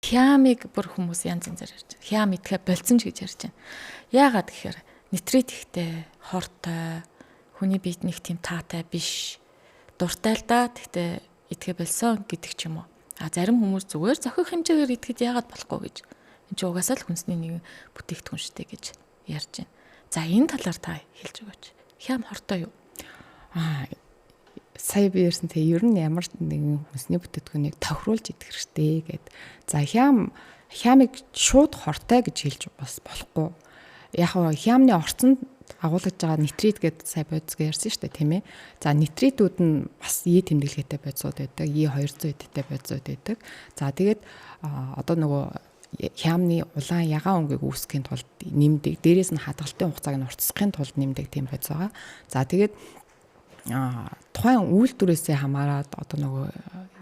хямыг бүр хүмүүс янз янзаар ярьж байна. Хям идэхэ болцсон ч гэж ярьж байна. Яагаад гэхээр нитрит ихтэй, хортой, хүний биед нэг тийм таатай биш. Дуртай л да. Тэгтээ идэхэ болсон гэдэг ч юм уу. Зарим хүмүүс зүгээр зохих хэмжээгээр идэхэд яагаад болохгүй гэж. Энд чинь угаасаа л хүнсний нэг бүтээгдэхүүн шүү дээ гэж ярьж байна. За энэ талаар та хэлж өгөөч. Хям хортой юу? Сая би ярьсан те ер нь ямар нэгэн хүнсний бүтээгдэхүүнийг тохируулж идэх хэрэгтэй гэд. За хямыг шууд хортой гэж хэлж бас болохгүй. Яг нь хямны орцонд агуулж байгаа нитрит гэдэг сая бодисгээ ярьсан шүү дээ тийм ээ. За нитритүүд нь бас И тэмдэглэгээтэй бодисууд байдаг, И 200 эдтэй бодисууд байдаг. За тэгээд одоо нөгөө хямны улаан ягаан өнгийг үүсгэхийн тулд нэмдэг, дээрээс нь хадгалтын хугацааг нь уртасгахын тулд нэмдэг тийм бодис байгаа. За тэгээд тухайн үйлдвэрээсээ хамаарат одоо нөгөө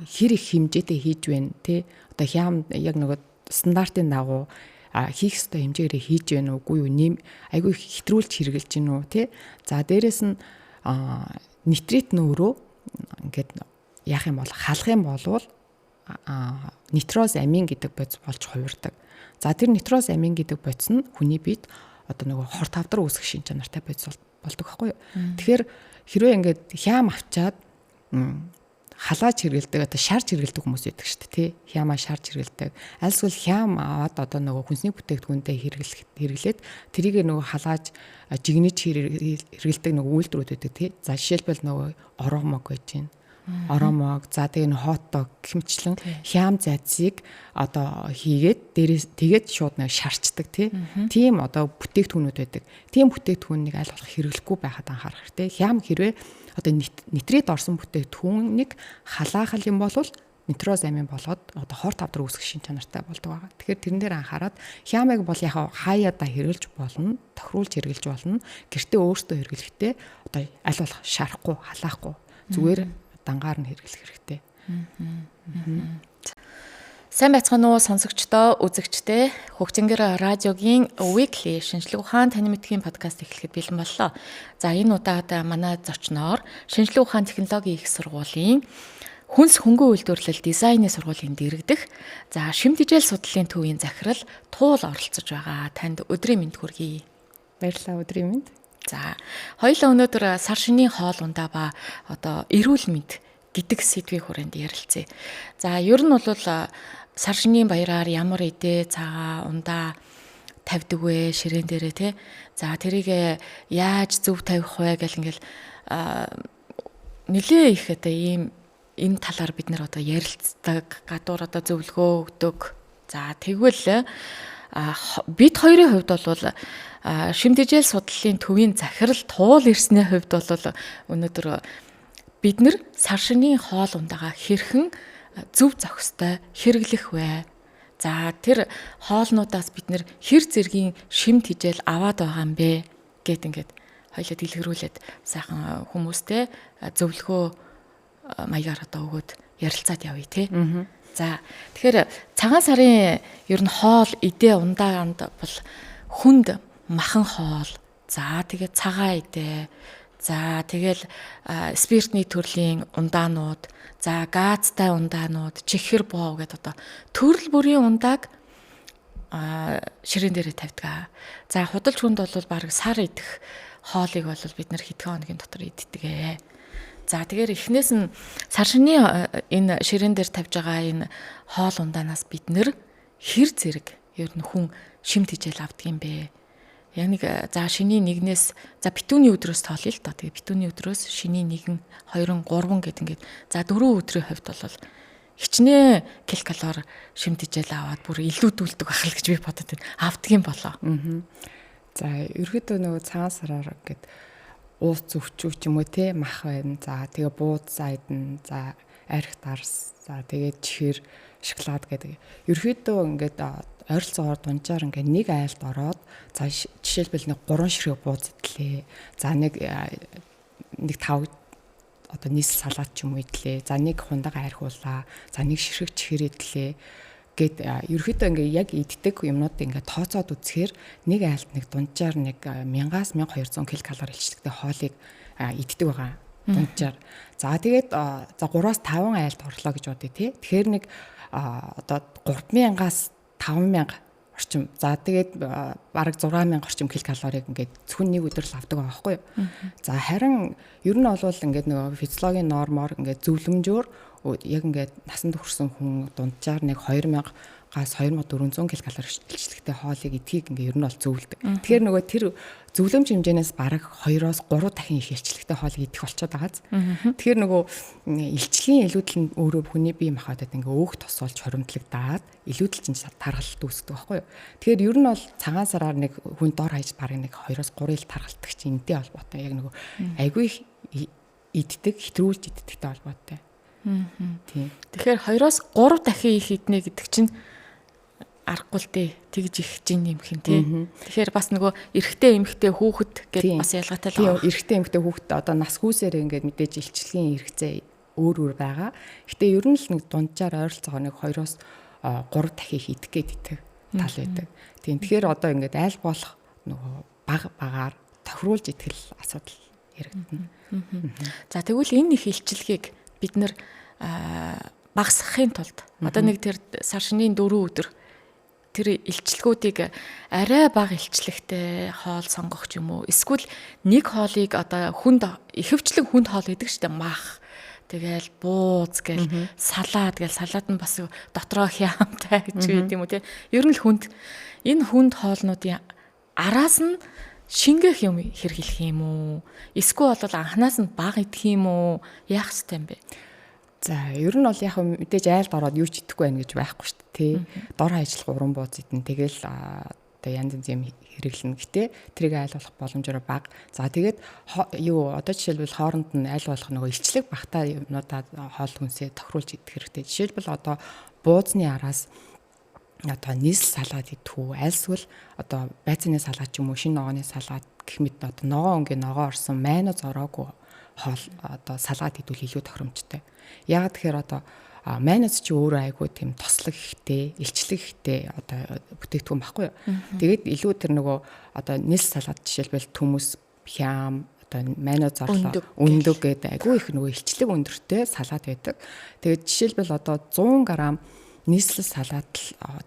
хэр их хэмжээтэй хийж байна тий. Одоо хям яг нөгөө стандартын дагуу хийх ёстой хэмжээгээр хийж байна уугүй юу, айгүй хэтрүүлж хэрэгжилж гин үү тий. За дээрэс нь нитрит нөөрөө ингээд яах юм бол халах юм болвол нитроз амин гэдэг бодис болж хувирдаг. За тэр нитроз амин гэдэг бодис нь хүний биед одоо нөгөө хорт тавдар үүсгэх шин чанартай бодис болдог байхгүй юу. Тэгэхээр хэрвээ ингээд хям авчаад халааж хэрэгэлдэг одоо шарж хэрэгэлдэг хүмүүс байдаг шүү дээ тий. Хямаа шарж хэрэгэлдэг. Альсвал хям аваад одоо нөгөө хүнсний бүтээгдэхүүнтэй хэрэглээд тэрийг нөгөө халааж жигнэж хэрэгэлдэг нөгөө үйлдвэрүүд байдаг тий. За жишээлбэл нөгөө оромог байж гин. Оромог за тэгээ нөгөө хотдог гэмчлэн хям зайцыг одоо хийгээд дээрээс тэгээд шууд нэг шарчдаг тий. Тийм одоо бүтээгдэхүүнүүд байдаг. Тийм бүтээгдэхүүнийг аль болох хэрэглэхгүй байхад анхаарах хэрэгтэй. Хям хэрвээ одоо нитрит орсон бүтээгдэхүүнийг халаах юм бол нитроз амин болоод одоо хор тавдар үүсгэх шин чанартай болдог байгаа. Тэгэхээр тэрэн дээр анхаарад хямыг бол яг хаяада хэрэглэж болно, тохируулж хэрэглэж болно. Гэртээ өөртөө хэрэглэхдээ одоо аль болох шарахгүй, халаахгүй зүгээр дангаар нь хэрэглэх хэрэгтэй. Сайн байцгаана уу сонсогчдоо, үзэгчдээ. Хөгжингэр радиогийн Weekly шинжлэх ухаан тань мэдхийн подкаст эхлэхэд бэлэн боллоо. За энэ удаад манай зочноор шинжлэх ухаан технологийн их сургуулийн хүнс хөнгөн үйлдвэрлэл дизайны сургуулийн дэргэдэх за шим тэжээл судлалын төвийн захирал Туул оролцож байгаа. Танд өдрийн мэнд хүргэе. Баярлалаа, өдрийн мэнд. За хоёулаа өнөөдөр сар шинийн хоол ундаа ба одоо эрүүл мэнд гэдэг сэдвийн хүрээнд ярилцъя. За ер нь бол сар шинийн баяраар ямар идэ цагаа ундаа тавьдаг вэ ширээн дээрээ тий. За тэрийг яаж зөв тавих вэ гэл ингээл нэлээ их одоо ийм энэ талаар бид нар одоо ярилцдаг, гадуур одоо зөвлөгөө өгдөг. За тэгвэл бид хоёрын хувьд бол шим тэжээл судлалын төвийн захирал Туул ирсний хувьд бол өнөөдөр бид нар сар шинийн хоол ундаага хэрхэн зөв зохистой хэрэглэх вэ? За тэр хоолнуудаас бид нэр хэр зэргийн шим тэжээл аваад байгаа юм бэ гэд ингээд хоёлоо дэлгэрүүлээд сайхан хүмүүстэй зөвлөгөө маягаар одоо өгөөд ярилцаад явъя тий. За тэгэхээр цагаан сарын ер нь хоол идэ ундаанд бол хүнд махан хоол. За тэгээд цагаан идэ. За тэгэл спиртний төрлийн ундаанууд, за газтай ундаанууд, чихэр боо гэдэг одоо төрөл бүрийн ундааг ширээн дээрээ тавьдаг. За худалч хүнд бол баг сар идэх хоолыг бол бид нэр хэдхэн хоногийн дотор иддэг. За тэгэхээр эхнээс нь сар шинийн энэ ширээн дээр тавьж байгаа энэ хоол ундаанаас бид нэр хэр зэрэг ер нь хүн шим тэжээл авдаг юм бэ? Яг нэг за шинийн нэгнээс за битүүний өдрөөс тоолъё л доо. Тэгээ битүүний өдрөөс шинийн 1, 2, 3 гэд ингээд за 4 өдрийн хувьд бол хичнээн килокалори шим тэжээл аваад бүр илүүдүүлдэг байх л гэж би бодод байна. Авдаг юм болоо. За ерөөдөө нөгөө цагаан сараар ингээд уус зөвчүү ч юм уу те мах байна. За тэгээ бууд сайдна. За арх дарс. За тэгээ чихэр шоколад гэдэг. Ерөөдөө ингээд ойролцоогоор дунджаар ингээд нэг айлд ороод за жишээлбэл нэг 3 ширхэг бууз идлээ. За нэг 5 одоо нийслэл салаад ч юм уу идлээ. За нэг хундагаа архиулаа. За нэг ширхэг чихэр идлээ. Гэт ерөөхдөө ингээ яг иддэг юмнууд ингээ тооцоод үзэхээр нэг айлд нэг дунджаар нэг 1000-аас 1200 ккал илчдэгтэй хоолыг иддэг байгаа. Дунджаар. За тэгээд за 3-5 айлд орлоо гэж бодъё тий. Тэгэхээр нэг одоо 3000-аас 5000 орчим. За тэгээд бараг 6000 орчим килокалорийг ингээд зөвхөн нэг өдөр л авдаг байгаа байхгүй юу. За харин ер нь бол ингээд нөгөө физиологийн нормоор ингээд зөвлөмжөөр яг ингээд насанд хүрсэн хүн дунджаар нэг 2000-аас 2400 ккал илчлэгтэй хоолыг эдхийг ингээ ер нь бол зөвлөдөг. Тэгэхээр нөгөө тэр зөвлөмж хэмжээнээс бараг 2-оос 3 дахин их илчлэгтэй хоолыг идэх болчиход байгааз. Тэгэхээр нөгөө илчлийн илүүдэл нь өөрөө хүний бие махбодод ингээ өөх тосолж хоримтлагдаад илүүдэл чинь тархалт үүсдэг байхгүй юу. Тэгэхээр ер нь бол цагаан сараар нэг хүн дор хаяж бараг нэг 2-оос 3 ил тархалдаг чинь энтэй холбоотой. Яг нөгөө айгүй иддэг, хэтрүүлж иддэгтэй холбоотой. Тийм. Тэгэхээр 2-оос 3 дахин их иднэ гэдэг чинь аргагүй л дээ. Тэгж их жин нэмэх юм тий. Тэгэхээр бас нөгөө эрэгтэй эмэгтэй хүүхэд гэдээ бас ялгаатай л байна. Тийм, эрэгтэй эмэгтэй хүүхэд одоо нас хүүсээр ингээд мэдээж илчлэгийн хэрэгцээ өөр байгаа. Гэтэ ер нь л нэг дунджаар ойролцоогоо нэг 2-оос 3 дахин их идэх гэдэг тал байдаг. Тийм. Тэгэхээр одоо ингээд айл болох нөгөө багаар тохируулж идэх асуудал яригдана. За тэгвэл энэ их илчлэгийг бид нэр багасгахын тулд одоо нэг тэр сар шинийн 4 өдөр тэр илчлэгүүдийг арай бага илчлэгтэй хоол сонгох ч юм уу, эсвэл нэг хоолыг одоо ихэвчлэн хүнд хоол идэг штэ, мах тэгэл бууз гэл салаад нь бас дотроо хямтай гэж гэдэг юм уу те. Ер нь л энэ хүнд хоолнуудын араас нь шингэх юм хэрэглэх юм уу, эсвэл бол анханаас нь бага идэх юм уу, яах ёстой юм бэ? За ер нь бол яг мэдээж айлд ороод юу ч идэхгүй байх гэж байхгүй шүү дээ тий. Дор хаяжлах уран бууз идэн тэгэл одоо янз янз юм хэрэглэнэ. Гэтэ тэрийг айл болох боломжоор бага. За тэгээд одоо жишээлбэл хооронд нь айл болох нөгөө илчлэг багтаа юмнуудаа хоол хүнсээ тохируулж идэх хэрэгтэй. Жишээлбэл одоо буузны араас одоо нийслэл салаад идэх үү, альсвал одоо байцааны салаад ч юм уу, шинэ ногооны салаад гэх мэт одоо ногоо өнгийн ногоо орсон майно зороогүй хоол одоо салаад идвэл илүү тохиромжтой. Яг тэгэхээр одоо майноз чи өөрөө айгүй тийм тослог ихтэй, илчлэг ихтэй одоо бүтээгдэхүүн баггүй юу. Тэгээд илүү тэр нөгөө одоо нийслэл салаад жишээлбэл төмөс, хям, одоо майноз орлоо, өндөг гэдэг айгүй их нөгөө илчлэг өндөртэй салаад байдаг. Тэгээд жишээлбэл одоо 100 г нийслэл салаад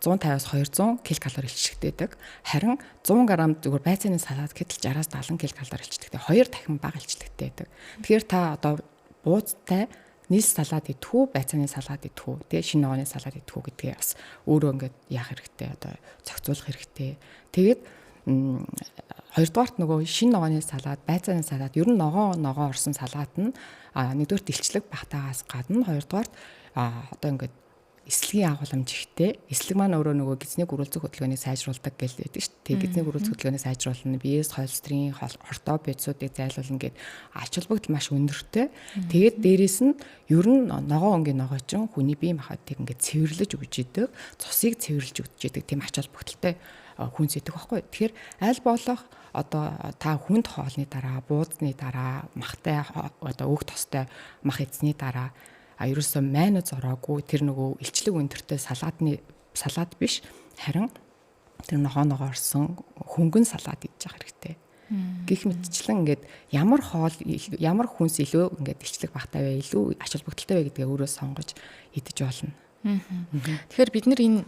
150-аас 200 ккал илчлэгтэй байдаг. Харин 100 г зүгээр байцааны салаад гэтэл 60-аас 70 ккал илчлэгтэй, 2 дахин бага илчлэгтэй байдаг. Тэгэхээр та одоо буузтай нийслэл салаад идэх үү, байцааны салаад идэх үү, тэгээ шинэ ногооны салаад идэх үү гэдгээ бас өөрөө ингээд яах хэрэгтэй, одоо зохицуулах хэрэгтэй. Тэгээд хоёрдугаарт нөгөө шинэ ногооны салаад, байцааны салаад, ер нь ногоо орсон салаад нь нэгдүгээрт илчлэг багтаагаас гадна, хоёрдугаарт одоо ингээд эслэгийн агуулмж ихтэй. Эслэг маань өөрөө нөгөө гизний гөрүүлзэх хөдөлгөөнийг сайжруулдаг гэж байдаг шүү дээ. Гизний гөрүүлзэх хөдөлгөөнийг сайжруулна, биеэс холестерин, ортобицуудыг зайлуулна гэд ач холбогдол маш өндөртэй. Тэгээд дээрэс нь ер нь ногоо өнгийн ногоочин хүний бие махбодыг ингээд цэвэрлэж өгч идэг, цусыг цэвэрлж өгч идэг тийм ач холбогдолтой хүнс идэг байхгүй. Тэгэхээр аль болох одоо та хүнд хоолны дараа, буузны дараа, махтай одоо өөх тостой мах эзний дараа ерөөсөө майно зороогүй тэр нөгөө илчлэг өндөртэй салаад биш, харин тэр ногоо орсон хөнгөн салаад идэж явах хэрэгтэй. Гэх мэтчлэн ингээд ямар хүнс илүү ингээд илчлэг багтаа вэ, илүү ач холбогдолтой вэ гэдгээ өөрөө сонгож идэж болно. Тэгэхээр бид нар энэ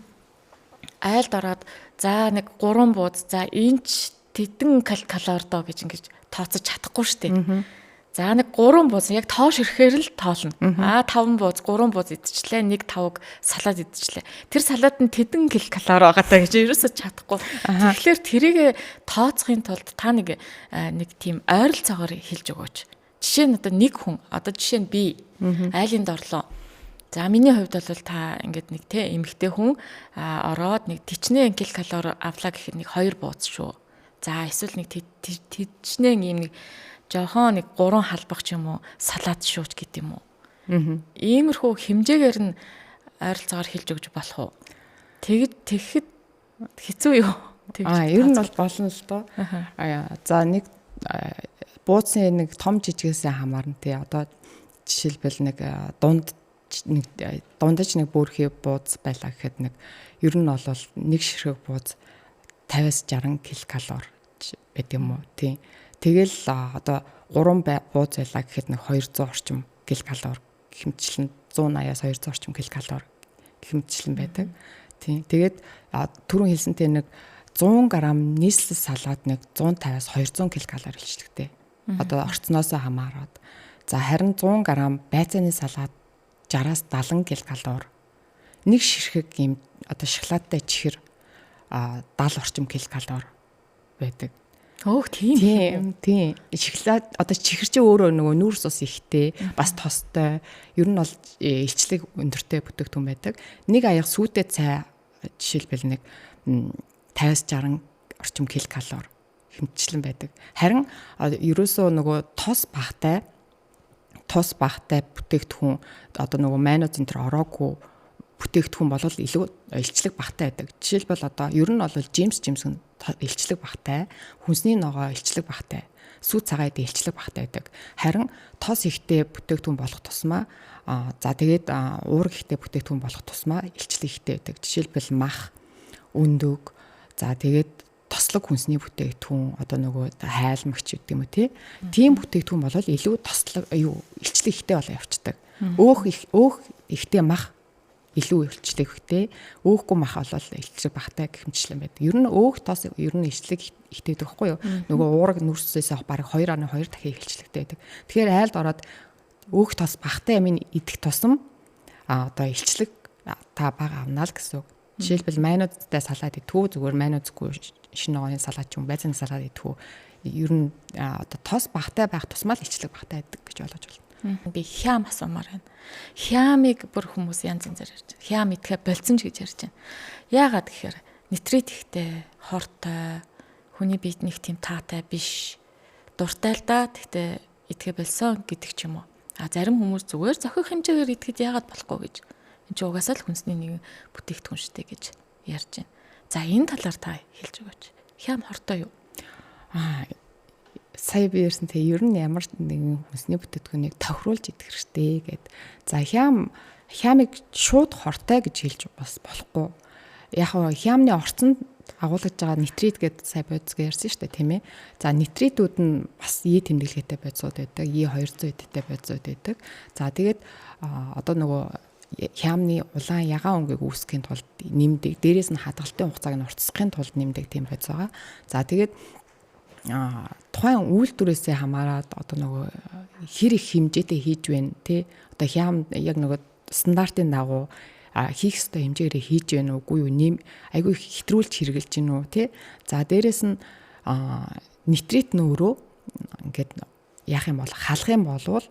айлд ороод за нэг 3 бууз, за энэч тэдэн калори доо гэж ингэж тооцож чадахгүй шүү дээ. За нэг 3 бууз яг тоош ирэхээр л тоолно. 5 бууз, 3 бууз идчихлээ, нэг тавг салаад идчихлээ. Тэр салаад нь тэдэн килокалори байгаа даа гэж ерөөсөж чадахгүй. Тэгэхээр тэрийг тооцохын тулд та нэг тийм ойролцоогоор хэлж өгөөч. Жишээ нь одоо нэг хүн, одоо жишээ нь би айлын дорлоо. За миний хувьд бол та ингээд нэг эмэгтэй хүн ороод нэг тичнээ килокалори авлаа гэхэд нэг 2 бууз шүү. За эсвэл нэг тичнээ ийм нэг жоохон нэг 3 халбах ч юм уу салаад шууч гэдэг юм уу. Иймэрхүү хэмжээгээр нь ойролцоогоор хэлж өгч болох уу? Тэгэхэд хэцүү юу? Ер нь бол болно л доо. За нэг бууцны нэг том жижигээсээ хамаарна тий. Одоо жишээлбэл нэг дундаж нэг бүрхий бууз байлаа гэхэд нэг ер нь бол нэг ширхэг бууз 50-аас 60 ккал байт юм уу тий. Тэгэл одоо 3 бууз байлаа гэхэд нэг 200 орчим ккал хэмжлэн 180-аас 200 орчим ккал хэмжлэн байдаг. Тийм. Тэгээд түрүүн хэлсэнтэй нэг 100 г нийслэл салаад нэг 150-аас 200 ккал илчлэгтэй. Одоо орцноосоо хамаарат. За харин 100 г байцааны салаад 60-аас 70 ккал. Нэг ширхэг юм одоо шоколадтай чихэр 70 орчим ккал байдаг. Өөх тийм. Тийм. Шоколад одоо чихэр чи өөрөө нөгөө нүүрс ус ихтэй, бас тостой. Ер нь бол илчлэг өндөртэй бүтээгдэхүүн байдаг. Нэг аяга сүйтэй цай жишээлбэл нэг 50-60 орчим ккал хэмжлэн байдаг. Харин ерөөсөө нөгөө тос багтай бүтээгдэхүүн одоо нөгөө майонез энэ төр ороогүй бүтээгдэхүүн бол илүү илчлэг багтай байдаг. Жишээлбэл одоо ер нь бол Джеймс илчлэг багтай, хүнсний ногоо илчлэг багтай, сүү цагаад илчлэг багтай байдаг. Харин тос ихтэй бүтээгдэхүүн болох тусмаа за тэгээд уурга ихтэй бүтээгдэхүүн болох тусмаа илчлэг ихтэй байдаг. Жишээлбэл мах, өндөг, за тэгээд тослог хүнсний бүтээгдэхүүн одоо нөгөө хайлмагч гэдэг юм уу тийм бүтээгдэхүүн бол илүү тослог илчлэг ихтэй болоо явцдаг. Өөх ихтэй мах илүү илчлэг ихтэй, өөхгүй мах бол илчлэг багтай гэмчлэн байдаг. Ер нь өөх тос ер нь илчлэг ихтэй байдаг байхгүй юу? Нөгөө уураг нүрсээс бараг 2.2 дахин илчлэгтэй байдаг. Тэгэхээр айлд ороод өөх тос багтай юм идэх тусам одоо илчлэг та бага авнаа л гэсэн үг. Жишээлбэл майонезтай салаад идэх зүгээр майонезгүй шинэ ногооны салаад ч юм байцааны салаад идэх ер нь одоо тос багтай байх тусмаа л илчлэг багтай байдаг гэж ойлгож байна. Би хям асуумаар байна. Хямыг бүр хүмүүс янз янзаар ярьж байна. Хям идэхэ болцсон ч гэж ярьж байна. Яагаад гэхээр нитрит ихтэй, хортой, хүний биед нэг тийм таатай биш. Дуртай л да. Тэгтээ идэхэ болсон гэдэг ч юм уу. Зарим хүмүүс зүгээр зохих хэмжээгээр идэхэд яагаад болохгүй гэж. Энд чинь угаасаа л хүнсний нэг бүтээгдэхүүн штэ гэж ярьж байна. За энэ талаар та хэлж өгөөч. Хям хортой юу? Сая би ярьсантэй ер нь ямар нэгэн хүнсний бүтээгдэхүүнийг тохируулж идэх хэрэгтэй гэд. За хямыг шууд хортой гэж хэлж бас болохгүй. Яг нь хямны орцонд агуулгаж байгаа нитрит гэдэг сая бодисгээ ярьсан шүү дээ, тийм ээ. За нитритүүд нь бас И тэмдэглэгээтэй бодисууд байдаг, И200 эдтэй бодисууд байдаг. За тэгээд одоо нөгөө хямны улаан ягаан өнгийг үүсгэхийн тулд нэмдэг, дээрээс нь хадгалтын хугацааг нь уртасгахын тулд нэмдэг тийм бодис байгаа. За тэгээд тухайн үйлдвэрээсээ хамаарат одоо нөгөө хэр их хэмжээтэй хийж байна тий одоо хям яг нөгөө стандартын дагуу хийх ёстой хэмжээгээр хийж байна уугүй юу айгүй хэтрүүлж хэрэгжилж гин үү тий за дээрэс нь нитрит нөөрөө ингээд яах юм бол халах юм болвол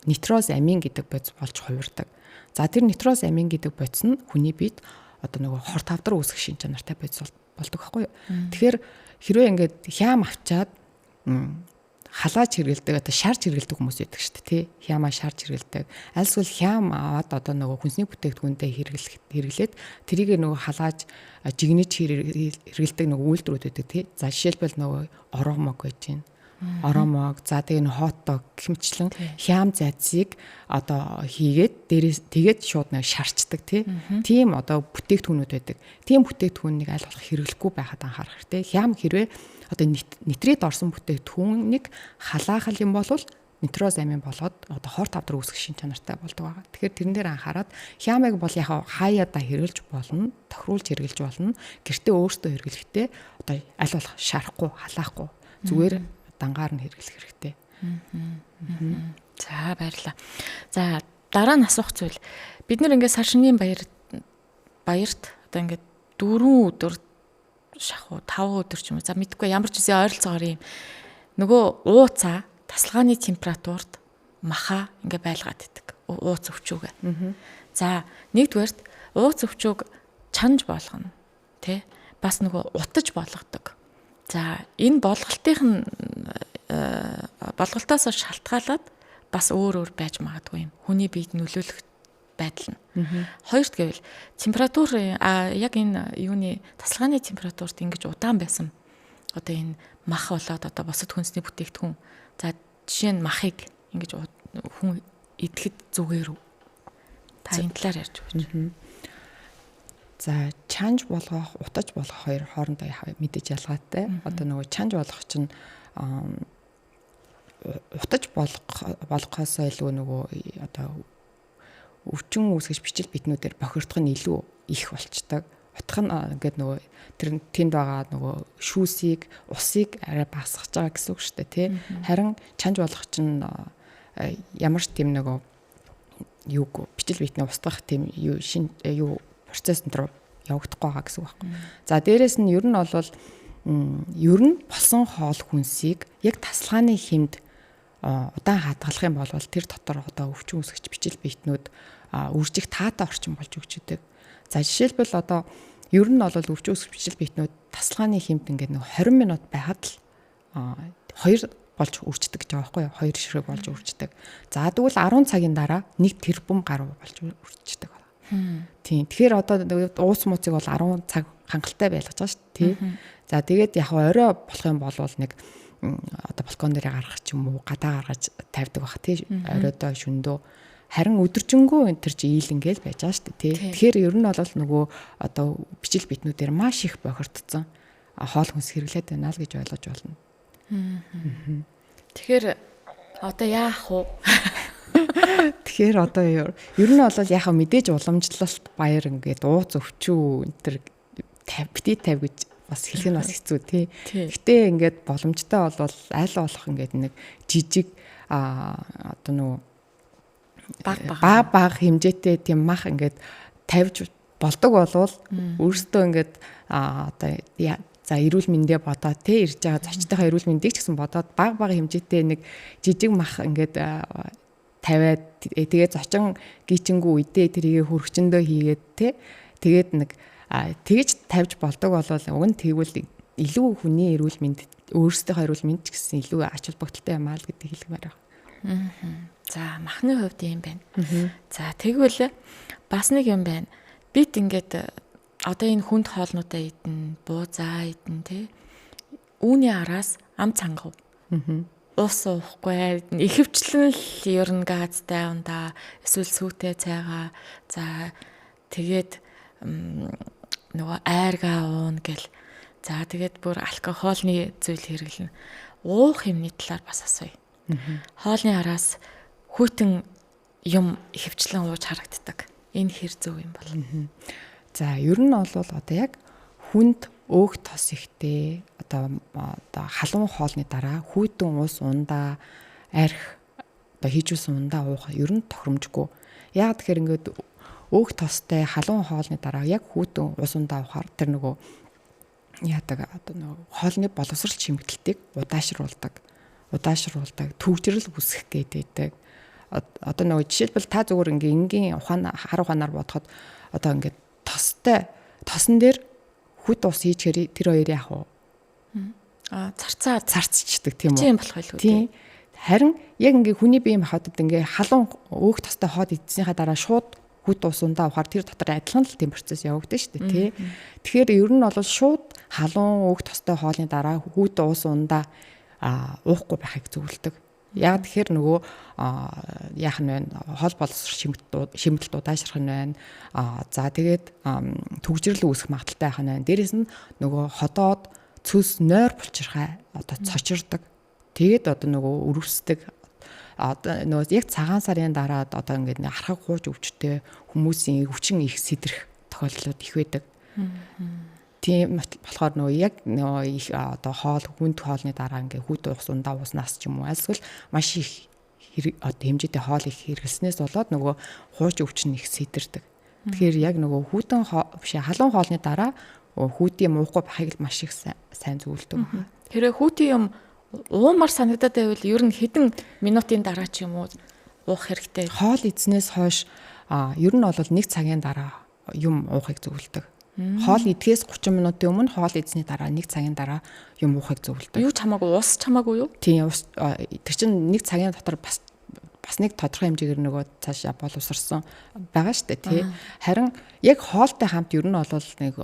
нитроз амин гэдэг бодис болж хувирдаг. За тэр нитроз амин гэдэг бодис нь хүний биед одоо нөгөө хор тавдар үүсгэх шин чанартай бодис болдог байхгүй юу. Тэгэхээр хэрвээ ингээд хям авчаад халааж хэрэгэлдэг одоо шарж хэрэгэлдэг хүмүүс байдаг шүү дээ тий хямаа шарж хэрэгэлдэг альсвал хям аваад одоо нөгөө хүнсний бүтээгдэхүүнтэй хэрэглээд тэрийг нөгөө халааж жигнэж хэрэгэлдэг нөгөө үйлдвэрүүд байдаг тий за жишээлбэл нөгөө ороомог байж гин ороомог за тэгээ хотдог гэмчлэн хям зайцыг одоо хийгээд дээрээс тэгээд шууд нэг шарчдаг тийм одоо бүтээгдэхүүнүүд байдаг. Тийм бүтээгдэхүүнийг аль болох хэрэглэхгүй байхад анхаарах хэрэгтэй. Хям хэрвээ одоо нитрит орсон бүтээгдэхүүнийг халаахал юм бол нитроз амин болоод одоо хор тавдар үүсгэх шин чанартай болдог байгаа. Тэгэхээр тэрэн дээр анхаарад хямыг бол яг хаяада хэрэглэж болно, тохируулж хэрэглэж болно. Гэртээ өөртөө хэрэглэхдээ одоо аль болох шарахгүй, халаахгүй зүгээр дангаар нь хэрэглэх хэрэгтэй. За баярлалаа. За дараа нь асуух зүйл. Бид нэр ингээд сар шингийн баярт одоо ингээд 4 өдөр шахуу 5 өдөр ч юм уу. За мэдгүй ямар ч үсэн ойролцоогоор юм. Нөгөө ууцаа тасалгааны температурт маха ингээд байлгаад идэг. Ууц өвчүүгээ. За нэгдүгээрт ууц өвчүүг чанж болгоно. Тэ? Бас нөгөө утаж болгодог. За энэ болголтоос шалтгаалаад бас өөр байж магадгүй юм. Хүний биед нөлөөлөх байдал нь. Хоёрт гэвэл температур яг энэ юуны тасалгааны температурт ингэж удаан байсан. Одоо энэ мах болоод одоо босод хүнсний бүтээгдэхүүн. За жишээ нь махыг ингэж хүн идэхэд зүгээр үү? Та энэ талаар ярьж өгөөч. За чанж болгох, утаж болгох хоёр хоорондоо мэдээж ялгаатай. Одоо нөгөө чанж болгох чинь утаж болгохоос илүү нөгөө одоо өвчин үүсгэж бичил битнүүдээр бохирдох нь илүү их болчдаг. Утга нь ингээд нөгөө тэр тэнд байгаа нөгөө шүүсийг, усыг арай багасгаж байгаа гэсэн үг шүү дээ, тий. Харин чанж болгох чинь ямар ч тийм нөгөө юуг бичил битний устгах тийм юу процесс руу явагдахгүй байгаа гэсэн үг байхгүй. За дээрэс нь ер нь бол ер нь болсон хоол хүнсийг яг тасалгааны хэмд удаан хадгалах юм бол тэр дотор одоо өвчин үүсгэж бичил битнүүд үржих таатай орчин болж өгчдөг. За жишээлбэл одоо ер нь бол өвчин үүсгэж бичил битнүүд тасалгааны хэмд ингээд нэг 20 минут байхад л 2 болж үрждэг гэж байгаа байхгүй юу? 2 ширхэг болж үрждэг. За тэгвэл 10 цагийн дараа 1 тэрбум гаруй болж үрждэг. Тийм. Тэгэхээр одоо уус мууцыг бол 10 цаг хангалттай байлгаж байгаа шүү дээ. За тэгээд яг орой болох юм бол нэг одоо балкон дээр гаргах ч юм уу гадаа гаргаж тавьдаг бах тий. Оройдоо шөндөө. Харин өдөржингөө энэ төр чи ийлэнгээл байж байгаа шүү дээ тий. Тэгэхээр ер нь бол нөгөө одоо бичил битнүүдээр маш их бохирдсон хоол хүнс хэрэглээд байна л гэж ойлгож байна. Тэгэхээр одоо яах вэ? Тэгэхээр одоо ер нь бол яхаа мэдээж уламжлалт баяр ингээд ууц өвчүү энэ төр бити тав гэж бас хэлэх нь бас хэцүү тий. Гэтэ ингээд боломжтой бол аль болох ингээд нэг жижиг одоо нөгөө баг хэмжээтэй тийм мах ингээд тавьж болдог болвол өөрөөсөө ингээд одоо за эрүүл мэндэ бодоод тий ирж байгаа зочдынхаа эрүүл мэндийг ч гэсэн бодоод баг хэмжээтэй нэг жижиг мах ингээд тавиад тэгээд зочин гीчингүү үедээ тэрийг хөргчөндөө хийгээд тий тэгээд нэг тэгж тавьж болдог болвол уг нь тэгвэл илүү хүний эрүүл мэнд өөрсдийнхөө эрүүл мэнд ч гэсэн илүү ач холбогдолтой юм аа л гэдэг хэлмээр байна. За махны хувьд юм байна. За тэгвэл бас нэг юм байна. Бид ингээд одоо энэ хүнд хоолнуудаа идэн, буузаа идэн тий. Үүний араас ам цангав. Ус уухгүй ихэвчлэн л ер нь газтай ундаа эсвэл сүйтэй цайгаа за тэгээд нөгөө айргаа уун гэл за тэгээд бүр алкогольны зүйл хэрэглэнэ. Уух юмны талаар бас асууя. Хоолны араас хүйтэн юм ихэвчлэн ууж харагддаг. Энэ хэр зөв юм бол. За ер нь бол одоо яг хүнд өөх тос ихтэй одоо халуун хоолны дараа хүйтэн ус ундаа арх одоо хийжүүлсэн ундаа уух ер нь тохиромжгүй. Яг тэгэхээр ингээд өөх тостой халуун хоолны дараа яг хүйтэн ус ундаа уухаар тэр нөгөө яадаг одоо нөгөө хоолны боловсрол чимэгдэлтийг удаашруулдаг төгжрөл үүсгэх гэдэг. Одоо нөгөө жишээлбэл та зүгээр ингийн хар ухаанаар бодоход одоо ингээд тосон дээр хүт ус хийчихэр тэр хоёр яах вэ? Зарцчдаг тийм үү? Тийм болох байлгүй. Тийм. Харин яг ингээ хүний бие махбодод ингээ халуун өөх тостой хоод идсэнийхаа дараа шууд хүт ус ундаа ухаар тэр дотор адилхан л тийм процесс явагдаж шүү дээ тий. Тэгэхээр ер нь бол шууд халуун өөх тостой хоолны дараа хүт ус ундаа уухгүй байхыг зөвлөдөг. Яг тэгэхээр нөгөө яах нь вэ? Хоол боловсрол шимтэлт удаашрах нь байна. За тэгээд төгжрөл үүсэх магадaltaй байх нь байна. Дээрээс нь нөгөө ходоод цөс нойр булчирхай одоо цочирдаг. Тэгээд одоо нөгөө өрөвсдөг. Одоо нөгөө яг цагаан сарын дараа одоо ингээд харахаг хууж өвчтэй хүмүүсийн өвчин их сэдрэх тохиолдлууд их байдаг. Тийм болохоор нөгөө яг нөгөө их одоо хүнд хоолны дараа ингээ хүт ус ундаа уснаас ч юм уу эсвэл маш их одоо хэмжээтэй хоол их хэрэглэснээс болоод нөгөө хууж өвчин их сэтэрдэг. Тэгэхээр яг нөгөө халуун хоолны дараа хүүтийн муухгүй байхыг маш их сайн зөвлөдөг. Тэрэ хүүтийн юм уумар санагдаад байвал ер нь хэдэн минутын дараа ч юм уу уух хэрэгтэй. Хоол идснээс хойш ер нь бол 1 цагийн дараа юм уухыг зөвлөдөг. Хоол идэхээс 30 минутын өмнө хоол идсний дараа 1 цагийн дараа юм уухыг зөвлөдөг. Юу ч хамаагүй ус ч хамаагүй юу? Тийм ус тэр чинь 1 цагийн дотор бас нэг тодорхой хэмжээгээр нөгөө цаашаа боловсрсон байгаа шүү дээ тий. Харин яг хоолтой хамт ер нь бол нэг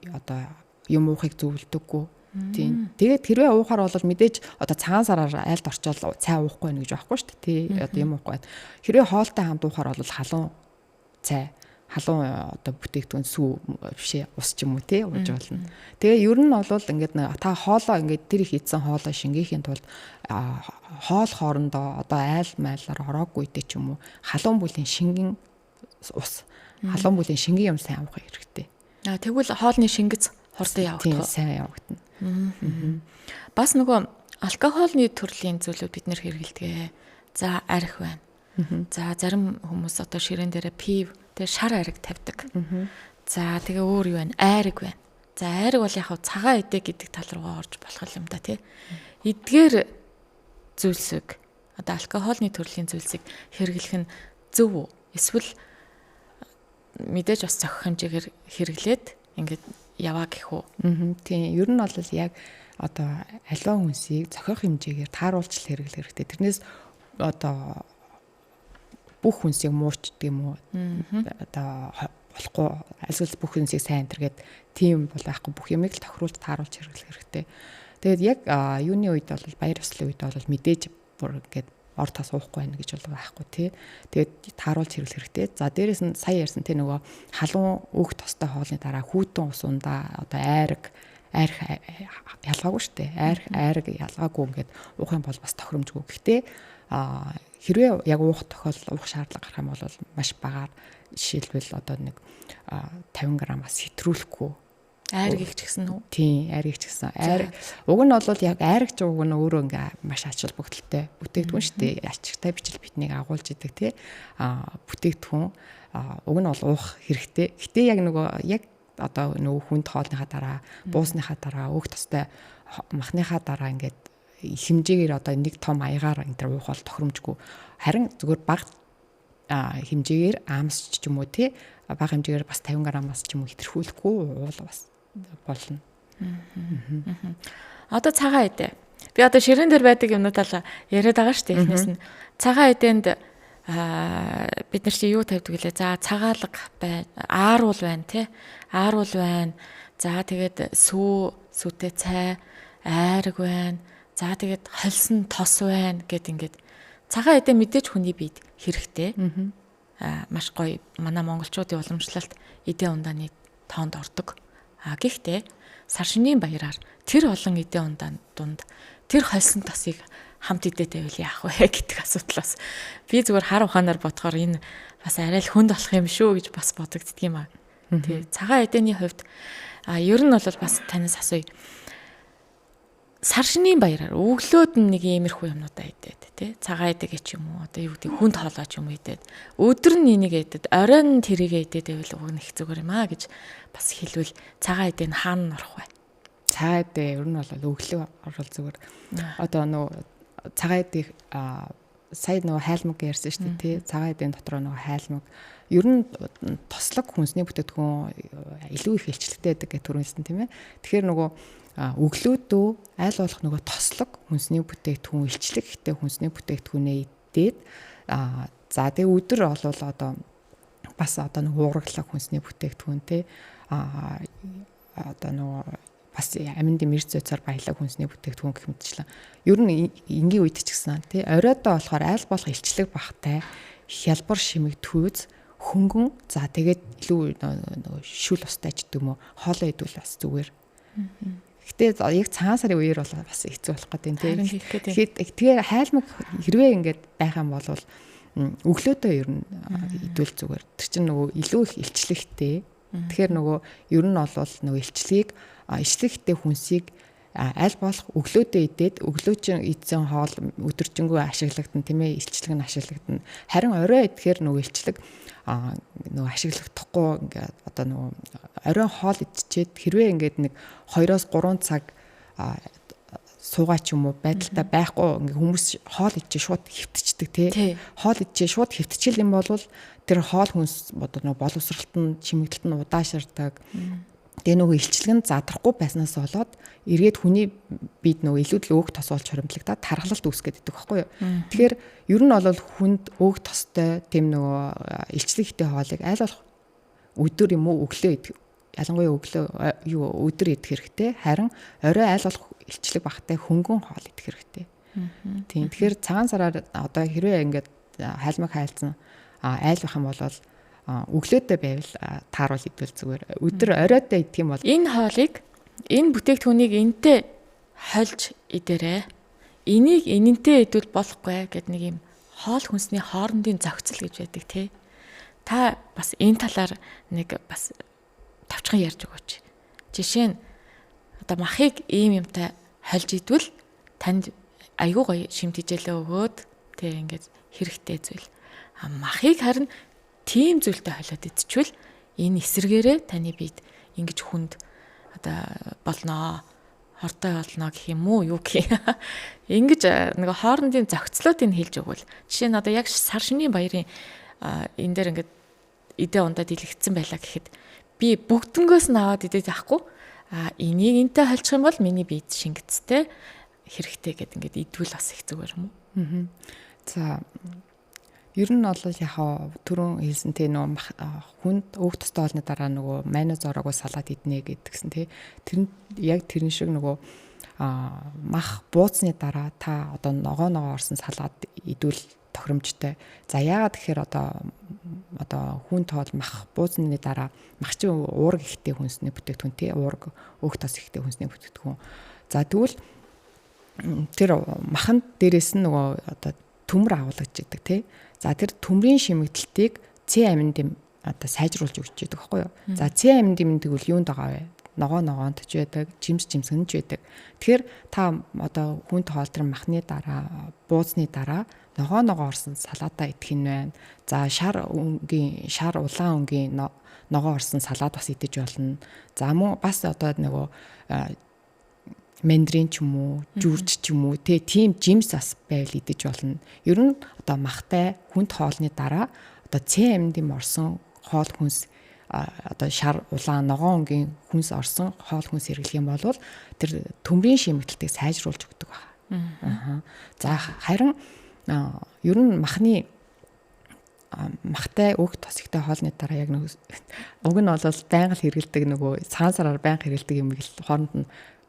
одоо юм уухыг зөвлөдөггүй. Тийм. Тэгээд хэрвээ уухаар бол мэдээж одоо цагаан сараар айлд орчоод цай уухгүй байх гэж байхгүй шүү дээ тий. Одоо юм уухгүй. Хэрвээ хоолтой хамт уухаар бол халуун цай халуун одоо бүтээгдэхүүн сүү бишээ ус ч юм уу тий ууж болно. Тэгээ ер нь бол ингээд та хоолоо ингээд тэр их идсэн хоолоо шингээхийн тулд хоол хоорондоо одоо айл майлаар ороогүй дэ ч юм уу халуун бүлийн шингэн ус. Халуун бүлийн шингийн юм сайн авах хэрэгтэй. Тэгвэл хоолны шингэц хурдан Тийм явагдах. сайн явагдана. Бас нөгөө алкогольны төрлийн зүйлүүд бид нэр хэрэгэлдэг. За арх байна. За зарим хүмүүс одоо ширээн дээрээ пив тэгээ шар ариг тавьдаг. За тэгээ өөр юу байна? Айраг байна. За айраг бол яг цагаан эдэ гэдэг тал руугаа орж болох юм да тий. Эдгээр зүйлсийг одоо алкогольны төрлийн зүйлсийг хэрэглэх нь зөв үү? Эсвэл мэдээж бас зохих хэмжээгээр хэрэглээд ингээд яваа гэх үү? Тийм. Ер нь бол яг одоо аливаа хүнсийг зохих хэмжээгээр тааруулж хэрэглэх хэрэгтэй. Тэрнээс одоо бүх хүнсийг муурчдаг юм уу? Одоо болохгүй альсвал бүх хүнсийг сайн энтергээд тийм бол байхгүй, бүх юмыг л тохируулж тааруулж хэрэглэх хэрэгтэй. Тэгээд яг юуны үед бол баяр ёслолын үед бол мэдээж бүр ингээд ор тас уухгүй байна гэж бол байхгүй тий. Тэгээд тааруулж хэрэглэх хэрэгтэй. За дээрэс нь сая ярьсан тий нөгөө халуун өөх тостой хоолны дараа хүүтэн ус ундаа одоо арх ялгаагүй шүү дээ. Арх ялгаагүй ингээд уух юм бол бас тохиромжгүй. Гэхдээ хэрвээ яг уух шаардлага гарах юм бол маш багаар жишээлбэл одоо нэг 50 грамаас хэтрүүлэхгүй. Айраг их ч гэсэн үү? Тийм, айраг ч гэсэн. Уг нь бол яг айрагч уг нь өөрөө ингээ маш ач холбогдолтой бүтээгдэхүүн шүү дээ. Ачигтай бичил биднийг агуулж идэг тий. Бүтээгдэхүүн уг нь бол уух хэрэгтэй. Гэтэ яг нөгөө одоо нөгөө хүнд хоолныхаа дараа, буусныхаа дараа, өөх тостой махныхаа дараа ингээд хэмжээгээр одоо нэг том аягаар энэ уух бол тохиромжгүй. Харин зүгээр бага хэмжээгээр аамсч ч юм уу тий. Бага хэмжээгээр бас 50 грамаас ч юм уу хэтэрхүүлэхгүй уул бас болно. Одоо цагаан эдэ. Би одоо ширээн дээр байдаг юмнуудаа яриад байгаа шүү дээ. Эхнээс нь цагаан эдэнд бид нар чи юу тавьдаг гэлээ. За цагаалга байна, ааруул байна тий. Ааруул байна. За тэгээд сүүтэй цай, айраг байна. За тэгээд холсон тос байна гэд ингээд цагаан эдэ мэдээж хүний биед хэрэгтэй. Маш гоё манай монголчуудын уламжлалт эдэ ундааны тоонд ордог. Гэхдээ сар шинийн баяраар тэр олон эдэ ундааны дунд тэр холсон тосыг хамт эдэ тавил яах вэ гэдэг асуудал бас би зүгээр хар ухаанаар бодохоор энэ бас арай л хүнд болох юм шүү гэж бас бодогддөг юм аа. Тэгээ цагаан эдэний хувьд ер нь бол бас танаас асууя. Сар шинийн баяраар өглөөд нэг иймэрхүү юмнуудаа идээд тий цагаан эдэг ч юм уу одоо юу гэдэг хүнд хоолой ч юм уу идээд өдөр нь энийг идээд оройн тэрийгэ идээд байвал уг нэг зүгээр юм аа гэж бас хэлвэл цагаан эдэг нь хаана орох вэ? Цагаан эдэг ер нь бол өглөө орвол зүгээр одоо нөгөө цагаан эдэг сая нөгөө хайлмаг ярьсан шүү дээ тий цагаан эдийн дотор нөгөө хайлмаг ер нь тослог хүнсний бүтээгдэхүүн илүү их илчлэгтэй байдаг гэх төрөнсөн тийм ээ. Тэгэхээр нөгөө өглөөдөө аль болох нөгөө тослог хүнсний бүтээгдэхүүн илчлэг ихтэй хүнсний бүтээгдэхүүнээ идээд за тэгээ өдөр болвол одоо бас одоо нэг уургалаг хүнсний бүтээгдэхүүн тий одоо нөгөө бас аминдын мэрц зүйцээр баялаг хүнсний бүтээгдэхүүн гэх мэтчлэн ер нь энгийн үед ч гэсэн тий оройдоо болохоор аль болох илчлэг багтай хялбар шимэг түйз хөнгөн за тэгээд илүү нөгөө шүл устай ч гэдэг юм уу хоолоо идвэл бас зүгээр. Гэтэ яг цагаан сарын үеэр бол бас хэцүү болох гэдэг тийм. Тэгэхээр хайлмаг хэрвээ ингээд байх юм бол өглөөдөө ер нь идвэл зүгээр. Тэр чинь нөгөө илүү их илчлэгтэй. Тэгэхээр нөгөө ер нь бол нөгөө илчлэгтэй хүнсийг аль болох өглөөдөө идээд өглөөчин идсэн хоол өдөржингөө ашиглагдана тийм ээ илчлэг нь ашиглагдана. Харин орой идэхээр нөгөө илчлэг нөгөө ашиглагдахгүй ингээд одоо нөгөө оройн хоол идчихэд хэрвээ ингээд нэг 2-3 цаг суугаа ч юм уу байдалтай байхгүй ингээд хүмүүс хоол идчих шууд хэвтчихдэг тий. Хоол идчих шууд хэвтчихэл юм бол тэр хоол хүнс одоо нөгөө боловсролт нь чимэгдэлт нь удаашрдаг. Тэгээ нөгөө илчлэг нь задрахгүй байснаас болоод эргээд хүний бид нөгөө илүүдл өөх тос болж хоримтлагдаад тархалт үүсгээд идэх байхгүй юу. Тэгэхээр ер нь бол хүнд өөх тостой тийм нөгөө илчлэгтэй хоолыг аль болох өдөр юм уу өглөө идэх. Ялангуяа өглөө өдөр идэх хэрэгтэй. Харин орой аль болох илчлэг багтай хөнгөн хоол идэх хэрэгтэй. Тийм. Тэгэхээр цагаан сараар одоо хэрвээ ингээд хайлмаг хайлцсан айл байх юм бол өглөөдөө байвал тааруул идвэл зүгээр. Өдөр оройдоо идэх юм бол энэ хоолыг энэ бүтээгдэхүүнийг энтэй хольж идээрэй. Энийг энэнтэй идвэл болохгүй гэд нэг юм хоол хүнсний хоорондын зохицол гэж байдаг тий. та бас энэ талаар нэг бас тавчхан ярьж өгөөч. Жишээ нь одоо махыг ийм юмтай хольж идвэл танд айгүй гоё шимт хичээлээ өгөөд тэг ингээд хэрэгтэй зүйл. Махыг харин тийм зүйлтэй холиод идчихвэл энэ эсрэгээрээ таны биед ингэж хүнд одоо болноо, хортой болно гэх юм уу, юу гэх юм. Ингэж нэг хоорондын зохицлоодыг хэлж өгвөл. Жишээ нь одоо яг сар шөнийн баярын энэ дээр ингээд идэ ундаад илэгдсэн байлаа гэхэд би бүгднгөөс нь аваад идэж авахгүй. Энийг энтэй холчих юм бол миний биед шингэцтэй хэрэгтэй гэд ингээд идвэл бас их зүгээр юм уу? За ер нь бол яхаа түрүүн хэлсэн те нөгөө хүнд өөх тостой олны дараа нөгөө майонез ороогүй салаад иднэ гэдгсэн те. Тэр яг тэрэн шиг нөгөө мах бууцны дараа та одоо ногоо орсон салаад идвэл тохиромжтой. За яагаад тэгэхээр одоо хүн тоол мах буузны дараа мах чи уурга ихтэй хүнсний бүтээгдэхүүн тий уурга өөх тос ихтэй хүнсний бүтээгдэхүүн. За тэгвэл тэр маханд дээрээс нь нөгөө одоо төмөр агуулгаж идэг тий. За тэр төмрийн шимэгдэлтийг С аминд одоо сайжруулж өгч идэг байхгүй юу. За С аминд тэгвэл юунд байгаа вэ? Ногоонт ч байдаг, жимсгэн ч байдаг. Тэгэхээр та одоо хүн тоол тэр махны дараа буузны дараа ногоо орсон салаатаа идэх нь байна. За шар улаан өнгийн ногоо орсон салаад бас идэж болно. За мөн бас одоо нөгөө мандрин ч юм уу, жүрж ч юм уу тийм жимс бас байвал идэж болно. Ер нь одоо махтай хүн тоолны дараа одоо С аминд орсон хоол хүнс одоо шар улаан ногоон өнгийн хүнс орсон хоол хүнс хэрэглэх юм бол тэр төмрийн шимэгдэлтийг сайжруулж өгдөг байна. За харин ер нь махтай өөх тосгтой хоолны дараа яг нэг уг нь бол байнга л хэрэгэлдэг нөгөө цагаан сараар байнга хэрэгэлдэг юм их хооронд нь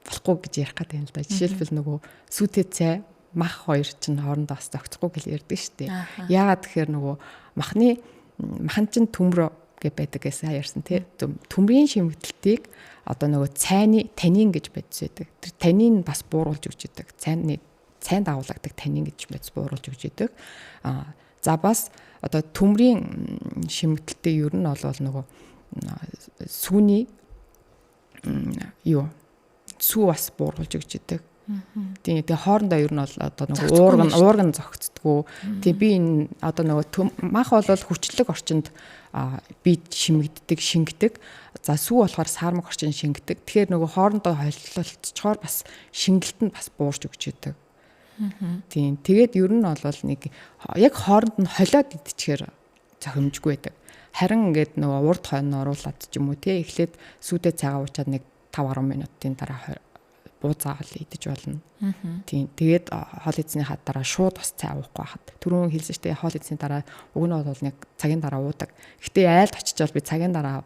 болохгүй гэж ярих гэдэг юм л да. Жишээлбэл нөгөө сүтэ цай мах хоёр чинь хоорондоо бас зохицохгүй гэж ярьдаг шүү дээ. Яагаад тэгэхээр нөгөө махан чин төмрө гэж байдаг гэсэн ярьсан тий. Төмрийн шимэгдэлтийг одоо нөгөө танин гэж байдаг. Тэр танин бас бууруулж өгч идэг. Цайнд агуулгадаг танин гэж бууруулж өгч идэг. За бас одоо төмрийн шимэгдэлтэй ер нь бол нөгөө сүүний сүү бас бууруулж өгч идэг. Тэгээ хоорондоо ер нь бол одоо нөгөө уурган зогцдгоо. Тэгээ би энэ одоо нөгөө мах бол хүчлэг орчинд бид шимэгддэг, шингэдэг. За сүү болохоор сармаг орчинд шингэдэг. Тэгэхээр нөгөө хоорондоо холилцохоор бас шингэлтэнд бас буурч өгч идэг. Тийм. Тэгээд ер нь бол нэг яг хооронд нь холиод идчихээр зохимжгүй байдаг. Харин ингээд нөгөө урд хойно оруулаад ч юм уу тий эхлээд сүйдээ цагаа уучаад нэг 5-10 минутын дараа бууцаагаал идэж болно. Тийм. Тэгээд хоол идсний дараа шууд бас цай уухгүй хахад. Түрүүн хэлсэн шүү дээ хоол идсний дараа уг нь бол нэг цагийн дараа уудаг. Гэтэ айлд очичвал би цагийн дараа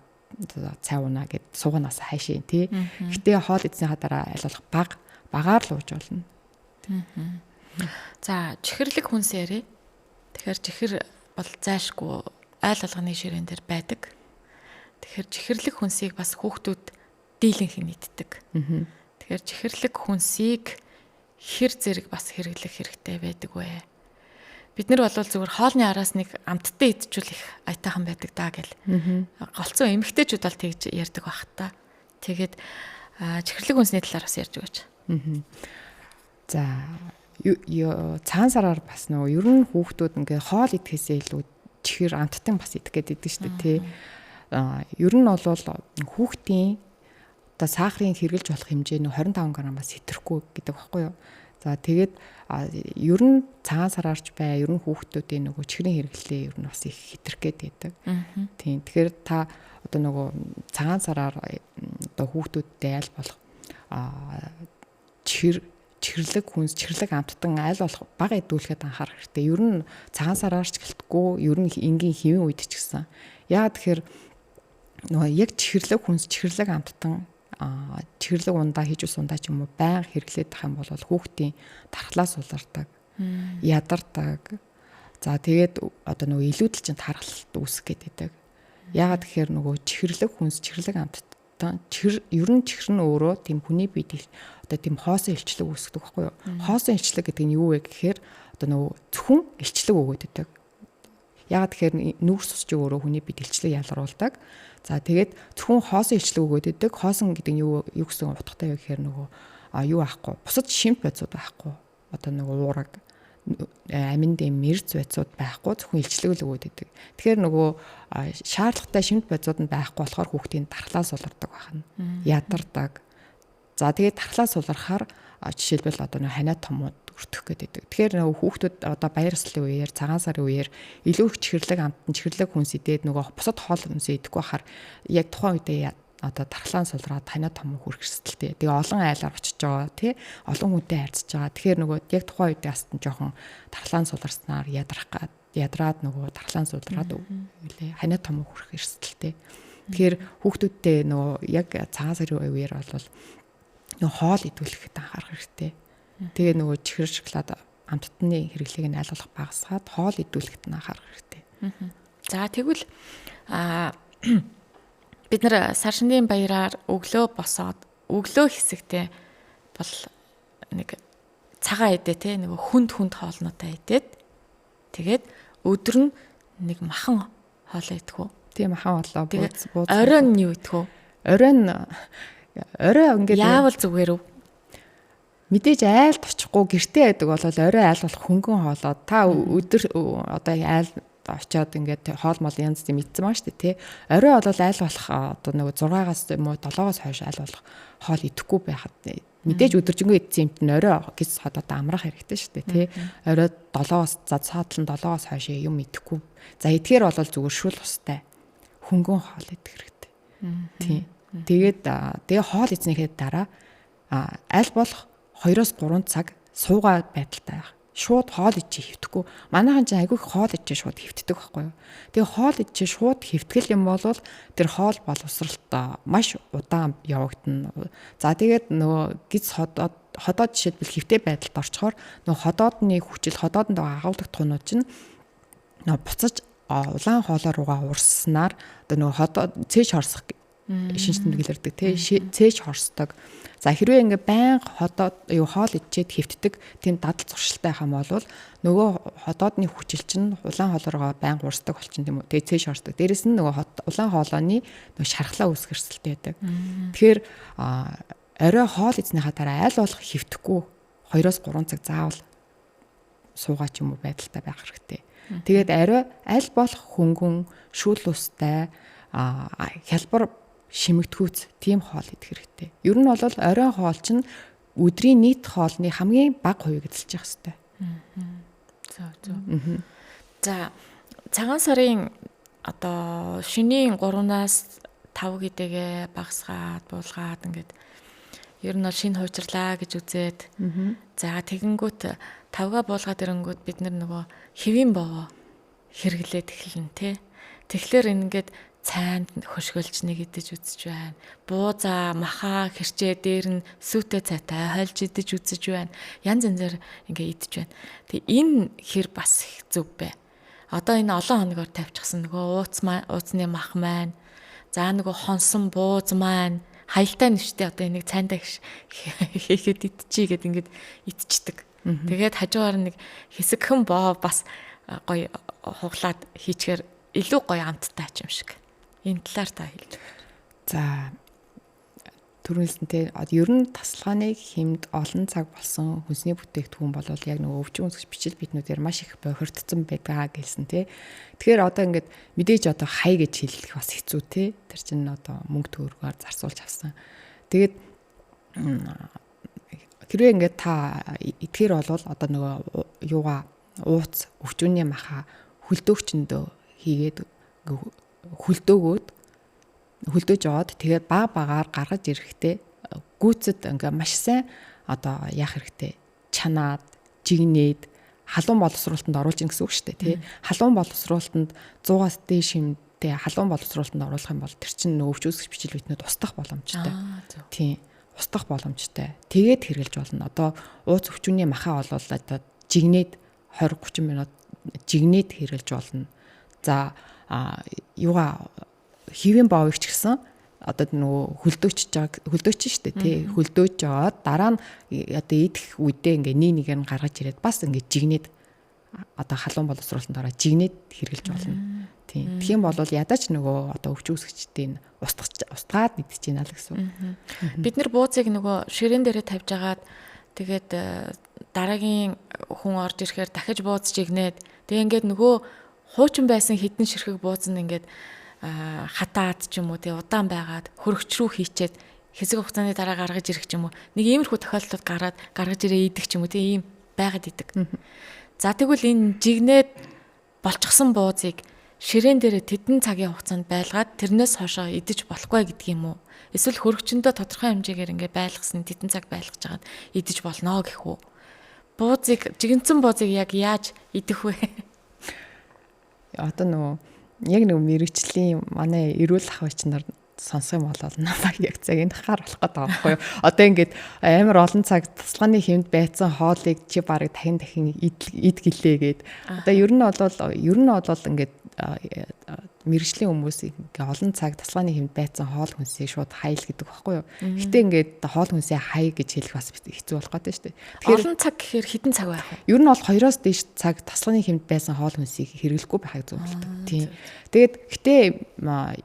цай уунаа гэд сууганаас хайшин тий. Гэтэ хоол идсний дараа аль болох багаар л ууж болно. За чихэрлэг хүнс ярэ. Тэгэхээр чихэр бол зайлшгүй айл алганы ширээн дээр байдаг. Тэгэхээр чихэрлэг хүнсийг бас хүүхдүүд дийлэнх нийтдэг. Тэгэхээр чихэрлэг хүнсийг хэр зэрэг бас хэрэглэх хэрэгтэй байдаг вэ? Бид нар бол зүгээр хоолны араас нэг амттай идчихвэл их аятайхан байдаг даа гэл. Голцсон эмэгтэйчүүд бол тэгж ярьдаг байх та. Тэгээд чихэрлэг хүнсний талаар бас ярьж өгөөч. За цагаан сараар бас нөгөө ер нь хүүхдүүд ингээ хоол идэхээсээ илүү чихэр амттан бас идэх гээд идэв шүү дээ тий. Ер нь бол хүүхдийн одоо сахарын хэрэглэж болох хэмжээ нь 25 г-аас хэтрэхгүй гэдэг багхгүй юу. За тэгээд ер нь цагаан сараарч бай ер нь хүүхдүүдийн нөгөө чихрийн хэрэглээ ер нь бас их хэтрэх гээд байдаг. Тийм. Тэгэхээр та одоо нөгөө цагаан сараар одоо хүүхдүүдтэй аль болох чихэрлэг хүнс, чихэрлэг амттан аль болох бага идүүлэхэд анхаарах хэрэгтэй. Ер нь цагаан сараарч гэлтгүй ер нь энгийн хэвийн үед ч гэсэн. Яагаад тэгэхээр нөгөө яг чихэрлэг хүнс, чихэрлэг амттан чихэрлэг ундаа хийж ус ундаа ч юм уу байнга хэрэглээд тах юм бол хүүхдийн тархлаас улардаг, ядардаг. За тэгээд одоо нөгөө илүүдэл чинь тархалт үүсэх гээд байдаг. Яагаад тэгэхээр нөгөө чихэрлэг хүнс, чихэрлэг амттан ер нь чихэр нь өөрөө тийм хүний биед одоо тийм хоосон илчлэг үүсгдэг байхгүй юу? Хоосон илчлэг гэдэг нь юу вэ гэхээр одоо нөгөө зөвхөн илчлэг өгөөд байдаг. Ягаад тэгэхээр нүүрс ус чи өөрөө хүний бид илчлэг ялгаруулдаг. За тэгээд зөвхөн хоосон илчлэг өгөөд идэг. Хоосон гэдэг нь юу гэсэн утгатай вэ гэхээр нөгөө юу аахгүй. Бусад шимт байцууд байхгүй. Одоо нөгөө уураг амин дэм мэрц байцууд байхгүй, зөвхөн илчлэг л өгөөд идэг. Тэгэхээр нөгөө шаардлагатай шимт байцууд нь байхгүй болохоор хүүхдийн дархлаа сулардаг байна. Ядардаг. За тэгээд дархлаа сулрахаар жишээлбэл одоо нэг ханиа томууд өртөх гэдэг. Тэгэхээр нөгөө хүүхдүүд одоо баяр ёслолын үеэр, цагаан сарын үеэр илүү их чихэрлэг амтан чихэрлэг хүнс идээд нөгөө бусад хоол хүнсээ идэхгүй хахаар яг тухайн үедээ одоо дархлаан сулраад ханиа том хүрэх эрсдэлтэй. Тэгээ олон айлаар очиж байгаа тий, олон хүнтэй харьцаж байгаа. Тэгэхээр нөгөө яг тухайн үедээ астан жоохон дархлаан суларснаар ядраад нөгөө дархлаан сулраад үлээ ханиа том хүрэх эрсдэлтэй. Тэгэхээр хүүхдүүдтэй нөгөө яг цагаан сарын үеэр бол нөгөө хоол идүүлэхэд анхаарах хэрэгтэй. Тэгээ нөгөө чихэр шоколад амттны хэрэглээг нь аль болох багасгаад хоол идүүлэхэд нь анхаарах хэрэгтэй. За тэгвэл бид нар сар шингийн баяраар өглөө босоод өглөө хэсэгтээ бол нэг цагаан идэ те нэг хүнд хоолнуудаа идээд тэгээд өдөр нь нэг махан хоолоо идэх үү? Тийм махан хоолоо бууз. Оройн юу идэх үү? Орой ингээд яавал зүгээр үү? Мэдээж айлд очихгүй гэртээ байдаг бол орой айл болох хөнгөн хоолоо та өдөр одоо айл очиод ингээд хоол мол янз юм идсэн маа штэ тий. Орой бол айл болох одоо нэг 6-аас юм уу 7-оос хойш айл болох хоол идэхгүй байхад мэдээж өдөржингөө идсэн юмт нь орой гис одоо амрах хэрэгтэй штэ тий. Орой 7-оос саадлан 7-оос хойш юм идэхгүй. За эдгээр бол зүгээр шүл устай хөнгөн хоол идэх хэрэгтэй. Тий. Тэгээд тэгээ хоол эзнийхээ дараа аль болох 2-3 цаг суугаа байдалтай байх. Шууд хоол ичээ хөвтөхгүй. Манайхан ч айгүй хоол ичээ шууд хөвтдөг байхгүй юу. Тэгээ хоол ичээ шууд хөвтгэл юм бол тэр хоол боловсралт маш удаан явагдана. За тэгээд нөгөө гиз ходоод жишээлбэл хөвтэй байдалд орчхоор нөгөө ходоодны хүчил ходоодонд агуулдаг тунууд чинь нөгөө буцаж улаан хоолоор руугаа урсснаар одоо нөгөө ходоод цээж хорсох шинж тэмдэглэрдэг тий цээж хорсдог. За хэрвээ ингээ байнга хоол ичээд хөвтдөг тийм дадал зуршилтай хам бол нөгөө ходоодны хүчил чинь улаан хоолоороо байнга урсдаг болчин тийм үү. Тэгээ цээж хорсдог. Дээрэс нь нөгөө улаан хоолойны нөгөө шархлаа үүсгэх эрсдэлтэй байдаг. Тэгэхээр орой хоол эзнийхаа дараа аль болох хөвтөхгүй 2-3 цаг заавал суугаа ч юм уу байдалтай байх хэрэгтэй. Тэгээд орой аль болох хөнгөн шүл устай хялбар шимэгдэхүйц тийм хоол идэх хэрэгтэй. Ер нь бол оройн хоол чинь өдрийн нийт хоолны хамгийн бага хувийг эзэлж явах хэрэгтэй. За цагаан сарын одоо шөнийн 3-аас 5 гэдэгээ багасгаад буулгаад ингээд ер нь бол шинэ хуучрлаа гэж үзээд за тэгэнгүүт 5-га буулгаад ирэнгүүт бид нөгөө хэвийн бовоо хэрэглээд эхэлнэ тий. Тэгэхээр ингээд цайнд хөшгөлж нэг идэж үзэж байна. Бууза, маха, хэрчээ дээр нь сүтэ цайтай хольж идэж үзэж байна. Янз янзаар ингээ идэж байна. Тэгээ энэ хэр бас их зөв бэ. Одоо энэ олон хоногор тавьчихсан нөгөө ууцны мах маань. За нөгөө хонсон бууз маань. Хаялтай нэвчтэй одоо энийг цайндаа хийхэд идчихий гэд ингээд идчихдэг. Тэгээд хажуугаар нэг хэсэгхэн боо бас гоё хуглаад хийчихээр илүү гоё амттай ч юм шиг. Энэ талаар та хэлж. За түрүүлсэнтэй ер нь тасалгааны хэмд олон цаг болсон хүнсний бүтээгдэхүүн бол яг нөгөө өвчин үүсгэж бичил биднүүдээр маш их бохирдсон байдаг гэсэн тий. Тэгэхээр одоо ингээд мэдээж одоо хай гэж хэлэх бас хэцүү тий. Тэр чинь одоо мөнгө төгрөгөөр зарцуулж авсан. Тэгээд хэрвээ ингээд та идэхээр бол одоо нөгөө юугаа ууц өвчүүний маха хөлдөөгчөндөө хийгээд хөлдөөж аваад тэгээд багаар гаргаж ирэхдээ гүйцэд ингээ маш сайн одоо яах хэрэгтэй чанаад жигнээд халуун боловсруулалтанд оруулж ийн гэсэн үг шүү дээ тий. Халуун боловсруулалтанд 100-аас дээш хэмтэй халуун боловсруулалтанд оруулах юм бол тэр чинь өвч үүсгэж бичил битнүүд устгах боломжтой. Тийм устгах боломжтой. Тэгээд хэрглэж болно. Одоо ууц өвчүүний махаа бол одоо жигнээд 20-30 минут жигнээд хэрглэж болно. За юугаа хэвийн боовч гэсэн одоо нөгөө хөлдөөч штэ тий хөлдөөж жоод дараа нь одоо идэх үедээ ингээ нэг нь гаргаж ирээд бас ингээ жигнээд одоо халуун боловсруулалтанд ороо жигнээд хэрэглэж болно. Тийм. Тэгэх юм бол ядаж нөгөө одоо өвч үүсгэгчдийн устгаад нэгдэж байна л гэсэн. Бид нар бууцыг нөгөө ширээн дээрээ тавьж агаад тэгээд дараагийн хүн орж ирэхээр дахиж бууз жигнээд тэгээ ингээд нөгөө хуучин байсан хідэн ширхэг бууз нь ингээд хатаад ч юм уу тэгээ удаан байгаад хөрөгч рүү хийчээд хэсэг хугацааны дараа гаргаж ирэх ч юм уу нэг иймэрхүү тохиолдлууд гаргаж ирээ идэх ч юм уу тэгээ ийм байгаад идэг. За тэгвэл энэ жигнээд болчихсон буузыг ширээн дээрээ тэдэн цагийн хугацаанд байлгаад тэрнээс хойшоо идэж болохгүй гэдэг юм уу? Эсвэл хөрөгчөндөө тодорхой хэмжээгээр ингээд байлгасан тэдэн цаг байлгаж хагаад идэж болно гэх үү? Буузыг жигэнцэн буузыг яг яаж идэх вэ? Одоо нөгөө яг нөгөө мэрэгчлийн манай эрүүл ахуйч нар сонсох юм бол намайг яг цаг энэ хахаар болох гэдэг байхгүй юу? Одоо ингээд амар олон цаг тасалгааны хэмд байцсан хоолыг чи барыг дахин ид гэлээ гээд. Одоо ер нь бол ингээд мэрэгжлийн хүмүүс ингээ олон цаг тасалгааны хэмд байцсан хоол хүнсийг шууд хайл гэдэг байхгүй юу? Гэтэ ингээд хоол хүнсээ хай гэж хэлэх бас хэцүү болох гэдэг шүү дээ. Тэгэхээр олон цаг гэхээр хэдэн цаг байх вэ? Ер нь бол 2-оос дээш цаг тасалгааны хэмд байсан хоол хүнсийг хэрэглэхгүй байхыг зөвлөдөг. Тийм. Тэгээд гэтэ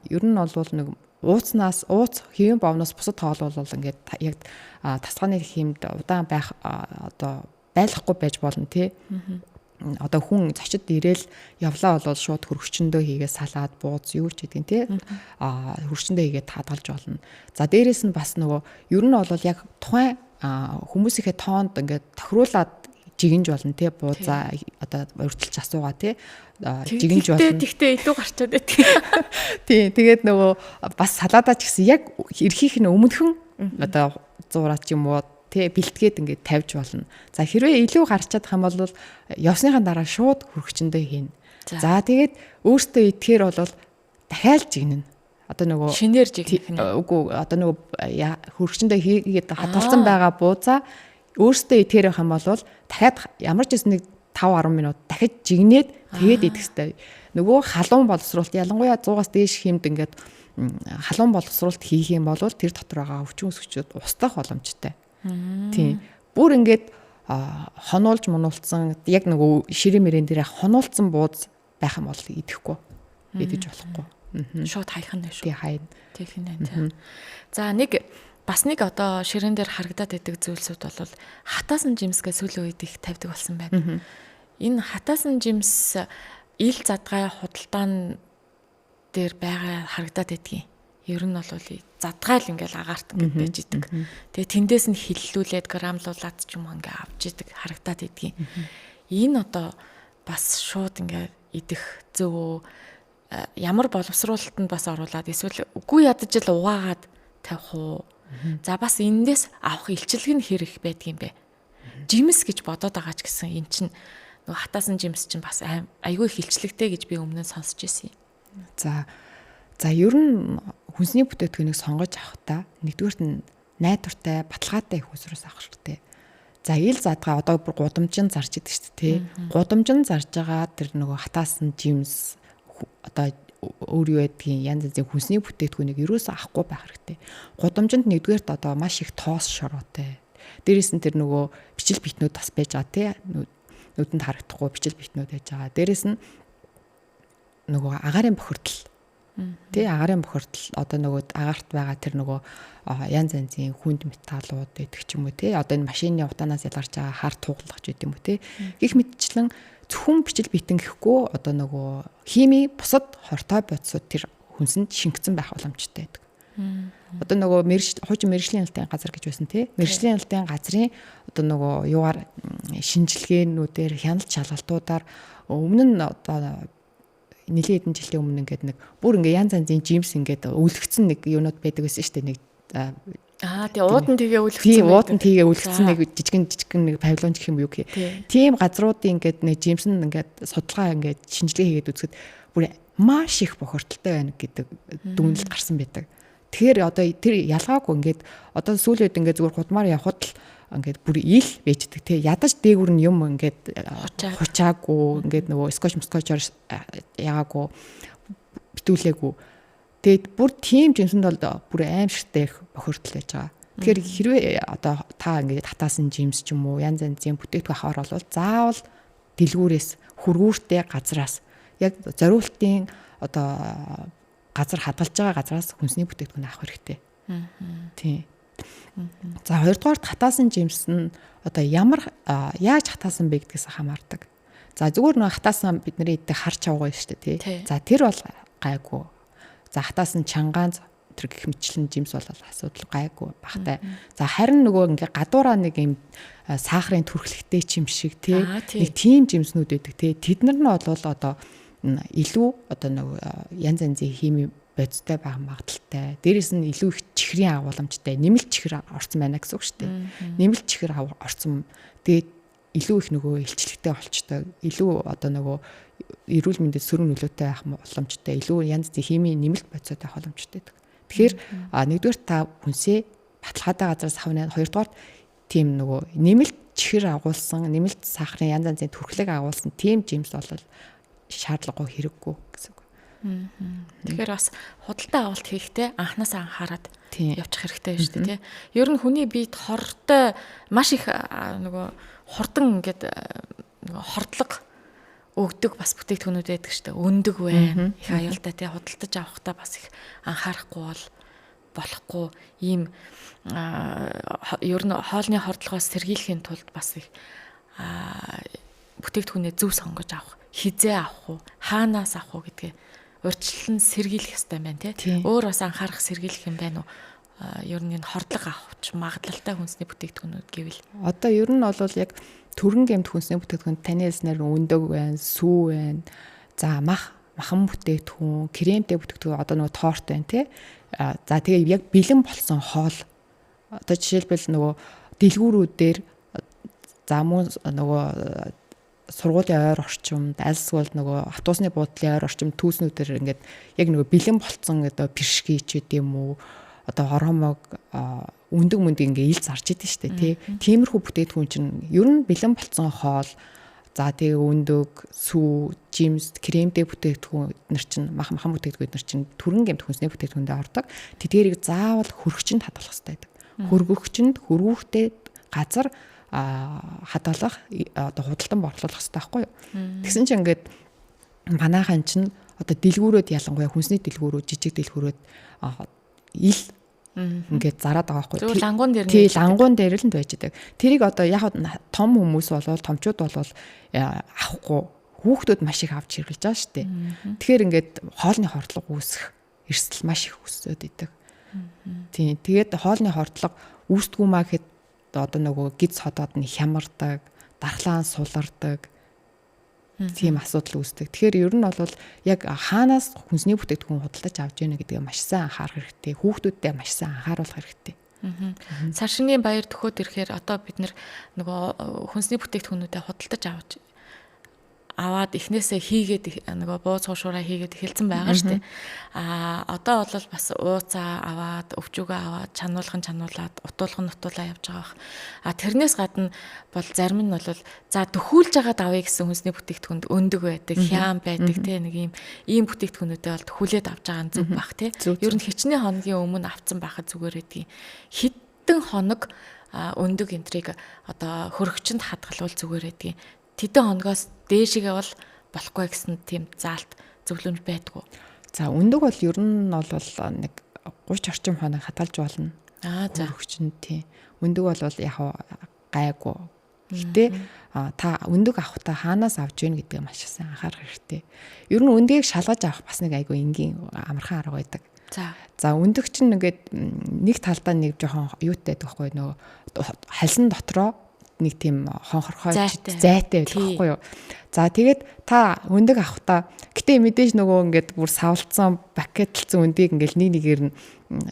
ер нь бол нэг ууц хэвэн бовноос бусад хоол бол ингээд яг тасалгааны хэмд удаан байх одоо байлахгүй байж болно тий. Одоо хүн зочид ирээл явлаа бол шууд хөргөчөндөө хийгээ салаад бууз юу ч гэдэг нь тий. Хөргөчөндөө хийгээ таадгалж болно. За дээрэс нь бас нөгөө ер нь бол яг тухайн хүмүүсийнхээ тоонд ингээд тохируулаад жигэнж болно тий. Буузаа одоо урьдчилж асуугаа тий. Жигэнж болно. Тэгтээ илүү гарчаад байдаг. Тий, тэгээд нөгөө бас салаадаа ч гэсэн яг эрхийнх нь өмнөхөн одоо зураа ч юм уу тий бэлтгээд ингээд тавьж болно. За хэрвээ илүү гарчаад хам бол явсныхаа дараа шууд хөргөчөндөө хийнэ. За тэгээд өөртөө идэхээр бол дахиад жигнэнэ. Одоо нөгөө шинээр жигнэх нь. Үгүй одоо нөгөө хөргөчөндөө хийгээд хадгалсан байгаа буузаа өөртөө идэхээр хам бол дахиад ямар ч зүйл нэг 5-10 минут дахиж жигнээд тэгээд идэх хэрэгтэй. Нөгөө халуун боловсруулалт ялангуяа 100-аас дээш хэмд ингээд халуун боловсруулалт хийх юм бол тэр дотор байгаа өвчин өсгчүүд устгах боломжтой. Тийм. Бүр ингээд хонуулж мунулцсан яг нөгөө ширээ мөрөн дээр хонуулцсан бууз байх юм бол идэхгүй. Идэж болохгүй. Шууд хайх нь шүү. Тий хайна. Тэгэх нь. За бас нэг одоо ширээн дээр харагдаад байдаг зүйлсүүд бол хатаасан жимсгээ сүүлийн үед их тавьдаг болсон байна. Энэ хатаасан жимс ил задгай худалдаан дээр байгаа харагдаад байдгийн. Ер нь бол задгайл ингээл агаарт ингээд байж идэг. Тэгээ тэндээс нь хиллүүлээд грамлуулаад ч юм ингээ авч идэг харагдаад байдгийн. Энэ одоо бас шууд ингээ идэх зөв ямар боловсруулалтанд бас оруулаад эсвэл үгүй ядаж л угаагаад тавих уу? За бас эндээс авах илчилэг нь хэрэг байдгийм бэ. Жимс гэж бодоод байгаа ч гэсэн эн чинь нөгөө хатаасан жимс чинь бас айгүй их илчлэгтэй гэж би өмнө нь сонсч байсан юм. За ер нь хүнсний бүтээгдэхүүнийг сонгож авахдаа нэгдүгээрт нь найдвартай, баталгаатай их усраас авах хэрэгтэй. За ил задгаа одоо бүр гудамжин зарж идэг шүү дээ тий. Гудамжин зарж байгаа тэр нөгөө хатаасан жимс одоо өөр юу байдгийг янз янзын хүнсний бүтээгдэхүүнийг юусоо авахгүй байх хэрэгтэй. Гудамжинд нэгдүгээрт одоо маш их тоос шороотой. Дээрээс нь тэр нөгөө бичил битнүүд бас байж байгаа тий. Нүдэнд харагдахгүй бичил битнүүд байж байгаа. Дээрээс нь нөгөө агаарын бохирдол. Тий агаарын бохирдол одоо нөгөө агаарт байгаа тэр нөгөө янз янзын хүнд металлууд гэдэг ч юм уу тий. Одоо энэ машины утаанаас ялгарч байгаа хар тугалах ч гэдэг юм уу тий. Гэх мэтчлэн зөвхөн бичил битэн гэхгүй одоо нөгөө хими бусад хортой бодисууд тэр хүнсэнд шингэсэн байх боломжтой байдаг. Одоо нөгөө хуучин мэргэжлийн ялтын газар гэж байсан тий. Мэргэжлийн ялтын газрын одоо нөгөө юугаар шинжилгээнүүдээр хяналт шалгалтуудаар өмнө нь одоо нэлээд хэдэн жилийн өмнө ингээд нэг бүр ингээд янз янзын жимс ингээд өвлөгцсөн нэг юунууд байдаг байсан шүү дээ нэг тэгээ уудан тэгээ үлгцсэн. Тийм уудан тэгээ үлгцсэн нэг жижигэн нэг павильон гэх юм юу гэх. Тийм газруудын ингээд нэг жимсэн ингээд судалгаа ингээд шинжилгээ хийгээд үзэхэд бүр маш их бохирдолтой байна гэдэг дүгнэлт гарсан байдаг. Тэгэхээр одоо тэр ялгаагүй ингээд одоо сүүлээд ингээд зүгээр худмаар явхад л ингээд бүр ил байждаг тий. Ядаж дээгүр нь юм ингээд хучаагүй ингээд нөгөө скотчор яагаагүй битүүлээгүй. Тэгээд бүр тийм жимсэнд бол бүр аимшигтай их бохирдол байж байгаа. Тэгэхээр хэрвээ одоо та ингээд хатаасан жимс ч юм уу янз янзын бүтээгдэхүүн авахаар бол заавал дэлгүүрээс хөргүүртэй газраас яг зориултын одоо газар хадгалж байгаа газраас хүнсний бүтээгдэхүүн авах хэрэгтэй. Тийм. За хоёрдугаар хатаасан жимс нь одоо яаж хатаасан бэ гэдгээс хамаардаг. За зүгээр нэг хатаасан бидний идэх хар чавгаа шүү дээ тий. За тэр бол гайгүй. За хатаасан чангаан тэр гэх мэтлэн жимс бол асуудал гайгүй багтай. За харин нөгөө ингээ гадуураа нэг юм сахарын түрхлэгтэй чим шиг тий нэг тийм жимснүүд байдаг тий. Тэд нар нь бол одоо илүү одоо нөгөө янз янзын хими бодистой байх магадaltaй. Дээрээс нь илүү их чихрийн агуулмжтай, нэмэлт чихэр орсон байна гэсэн үг шүү дээ. Нэмэлт чихэр орсон. Тэгээд илүү их нөгөө илчлэгтэй болчтой. Илүү одоо нөгөө эрүүл мэндэд сөрөг нөлөөтэй байх боломжтой. Илүү янз бүрийн химийн нэмэлт бодистой байх боломжтой. Тэгэхээр нэгдүгээр та хүнсээ баталгаатай газараас авна. Хоёрдугаар тийм нөгөө нэмэлт чихэр агуулсан, нэмэлт сахарын янз янзын түрхлэг агуулсан тийм жимс бол шаардлагагүй хэрэггүй гэсэн үг. Тэгэхээр бас худалдаа авалт хийхдээ анханасаа анхаарад явчих хэрэгтэй шүү дээ тий. Ер нь хүний биед хортой маш их нөгөө хурдан ингээд нөгөө хордлого өгдөг бас бүтээгдэхүүнүүд байдаг шүү дээ. Өндөг байна. Их аюултай тий худалдаж авахдаа бас их анхаарахгүй болохгүй ийм ер нь хоолны хордлогоос сэргийлэхийн тулд бас их бүтээгдэхүүнээ зөв сонгож авах, хизээ авах уу, хаанаас авах уу гэдгээ урьдчилан сэргийлэх ёстой байна тий. Өөр бас анхаарах сэргийлэх юм байна уу? Ер нь энэ хордлого авахч магадлалтай хүнсний бүтээгдэхүүнүүд гэвэл одоо ер нь бол яг төрөн гэмт хүнсний бүтээгдэхүүн таны хэлснээр өндөг байна, сүү байна. За махан бүтээгдэхүүн, кремтэй бүтээгдэхүүн одоо нөгөө торт байна тий. За тэгээ яг бэлэн болсон хоол. Одоо жишээлбэл нөгөө дэлгүүрүүдээр за мөн нөгөө сургуулийн ойр орчимд альсвал нөгөө автобусны буудлын ойр орчимд түүснүүдээр ингээд яг нөгөө бэлэн болцсон одоо пиршки ч гэдэм үү одоо хоромог өндөг ингээ ил зарж идэв штэ тий. Тиймэрхүү бүтээгдэхүүн чинь ер нь бэлэн болцсон хоол за тэгээ өндөг, сүү, жимс, кремтэй бүтээгдэхүүн нар чинь махан бүтээгдэхүүн нар чинь төрөн гэмт хүнсний бүтээгдэхүүндээ ордог. Тэдгээрийг заавал хөргөчөнд хадгалах хэрэгтэй байдаг. Хөргөгчөнд хөргүүртэй газар хадгалах одоо худалдан борлуулах хэрэгтэй байхгүй юу. Тэгсэн чинь ингээд манайхан чинь одоо дэлгүүрүүд ялангуяа хүнсний дэлгүүрүүд, жижиг дэлгүүрүүд ил ингээд зараад байгаа байхгүй. Зөв лангуун дээр тий лангуун дээр л байж байгаа. Тэрийг одоо яг том хүмүүс болвол томчууд болвол авахгүй хүүхдүүд маш их авч хэрглэж байгаа шүү дээ. Тэгэхээр ингээд хоолны хордлого үүсэх эрсдэл маш их үүсээд идэг. Тий тэгээд хоолны хордлого үүсдэггүй маа гэхэд одоо нөгөө гиз ходоод нь хямардаг, дархлаан сулардаг тийм асуудал үүсдэг. Тэгэхээр ер нь бол яг хаанаас хүнсний бүтээгдэхүүн худалдаж авч яана гэдгээ маш сайн анхаарах хэрэгтэй. Хүүхдүүдтэй маш сайн анхааруулах хэрэгтэй. Цаашны баяр төхөөд ирэхээр одоо бид нөгөө хүнсний бүтээгдэхүүнүүдээ худалдаж аваад эхнээсээ хийгээд нөгөө бууз хуушураа хийгээд эхэлсэн байгаа шүү дээ. Одоо бол бас ууцаа аваад, өвчүүгээ аваад, чануулаад, утуулаа явж байгаа. Тэрнээс гадна бол зарим нь бол за төхүүлж байгаад авъя гэсэн хүнсний бүтээгдэхүүнд өндөг байдаг, хям байдаг те нэг ийм бүтээгдэхүүнүүдээ бол төхүүлээд авч байгаа нь зөв бах те. Ер нь хичнээн хоногийн өмнө авцсан байхад зүгээр байдгийг. Хитэн хоног өндөг энтриг одоо хөргөчөнд хадгалвал зүгээр байдгийг. Тэдэн хоногоос дээшигээ бол болохгүй гэсэн тийм заалт зөвлөмж байдгүй. За өндөг бол ер нь бол нэг 30 орчим хоног хадгалж болно. За хөргөчөнд тийм. Өндөг бол яг гайгүй. Гэтэ та өндөг авахдаа хаанаас авч ийн гэдгийг маш их сайн анхаарах хэрэгтэй. Ер нь өндгийг шалгаж авах бас нэг айгүй энгийн амархан арга байдаг. За өндөг чинь ингээд нэг талдаа нэг жоохон юутай байдаг байхгүй нөгөө хальсан дотроо нэг тийм хонхорхой зайтай байдаг байхгүй юу. За тэгээд та өндөг авахдаа гэтээ мэдээж нөгөө ингээд бүр савлцсан пакетлцсан өндгийг ингээд нэгээр нь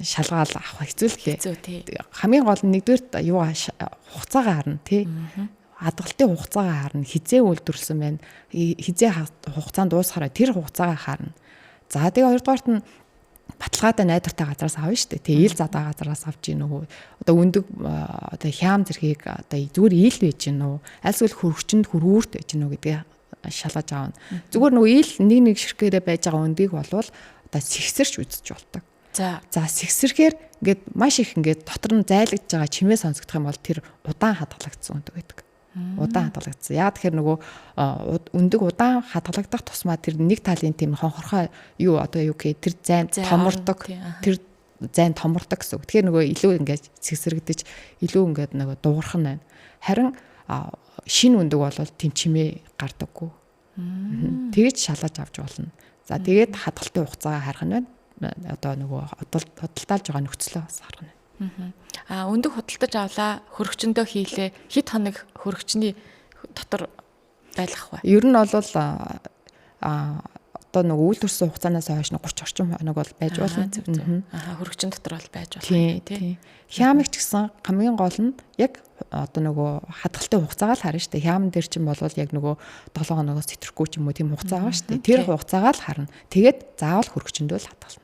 шалгаал авах хэцүү л дээ. Хамгийн гол нь нэгдүгээр юу хугацаагаа харна тий. Хадгалтын хугацаагаа харна. Хизээ үйлдвэрлэсэн байна. Хизээ хугацаанд дуусахаараа тэр хугацаагаа харна. За тэгээ хоёрдугаарт нь баталгаатай найдвартай газараас авна шүү дээ. Тэгээ ил задаа газараас авч ийн үү. Одоо өндөг одоо хям зэргийг одоо зүгээр ил байж гин үү. Альсвал хөргөчөнд хөрүүрт байж гин үү гэдгийг шалгаж аавна. Зүгээр нөгөө ил нэг ширхгээрээ байж байгаа өндгийг болвол одоо сэгсэрч үзэж болдог. За сэгсэрхээр ингээд маш их ингээд дотор нь зайлгдж байгаа чимээ сонсогдох юм бол тэр удаан хадгалагдсан өндөг байдаг. Удаан хадгалагдсан. Яг тэгэхээр нөгөө өндөг удаан хадгалагдах тусмаа тэр нэг талын тийм хонхорхой юу одоо юу гэх тэр зайн томордог. Тэр зайн томордог гэсэн үг. Тэгэхээр нөгөө илүү ингээд цэгсэрэгдэж илүү ингээд нөгөө дуурах нь байна. Харин шинэ өндөг бол тэмчмээ гардаггүй. Тэгэж шалгаж авч болно. За тэгээд хадгалтын хугацаагаа харах нь байна. Одоо нөгөө худалдаалж байгаа нөхцлөө бас харах нь. Өндөг худалдаж авлаа, хөрөгчөндөө хийлээ. Хэд хоног хөрөгчний дотор байлгах вэ? Ер нь бол одоо нөгөө үйлдвэрсэн хугацаанаас хойш 30 орчим хоног бол байж болно. Хөрөгчөн дотор бол байж болно тий. Хямиг ч гэсэн хамгийн гол нь яг одоо нөгөө хадгалтын хугацаагаа л харна шүү дээ. Хяман дээр чинь бол яг нөгөө 7 хоногоос тэтрэхгүй ч юм уу тийм хугацаа байгаа шүү дээ. Тэр хугацаагаа л харна. Тэгээд заавал хөрөгчөндөө л хадгална.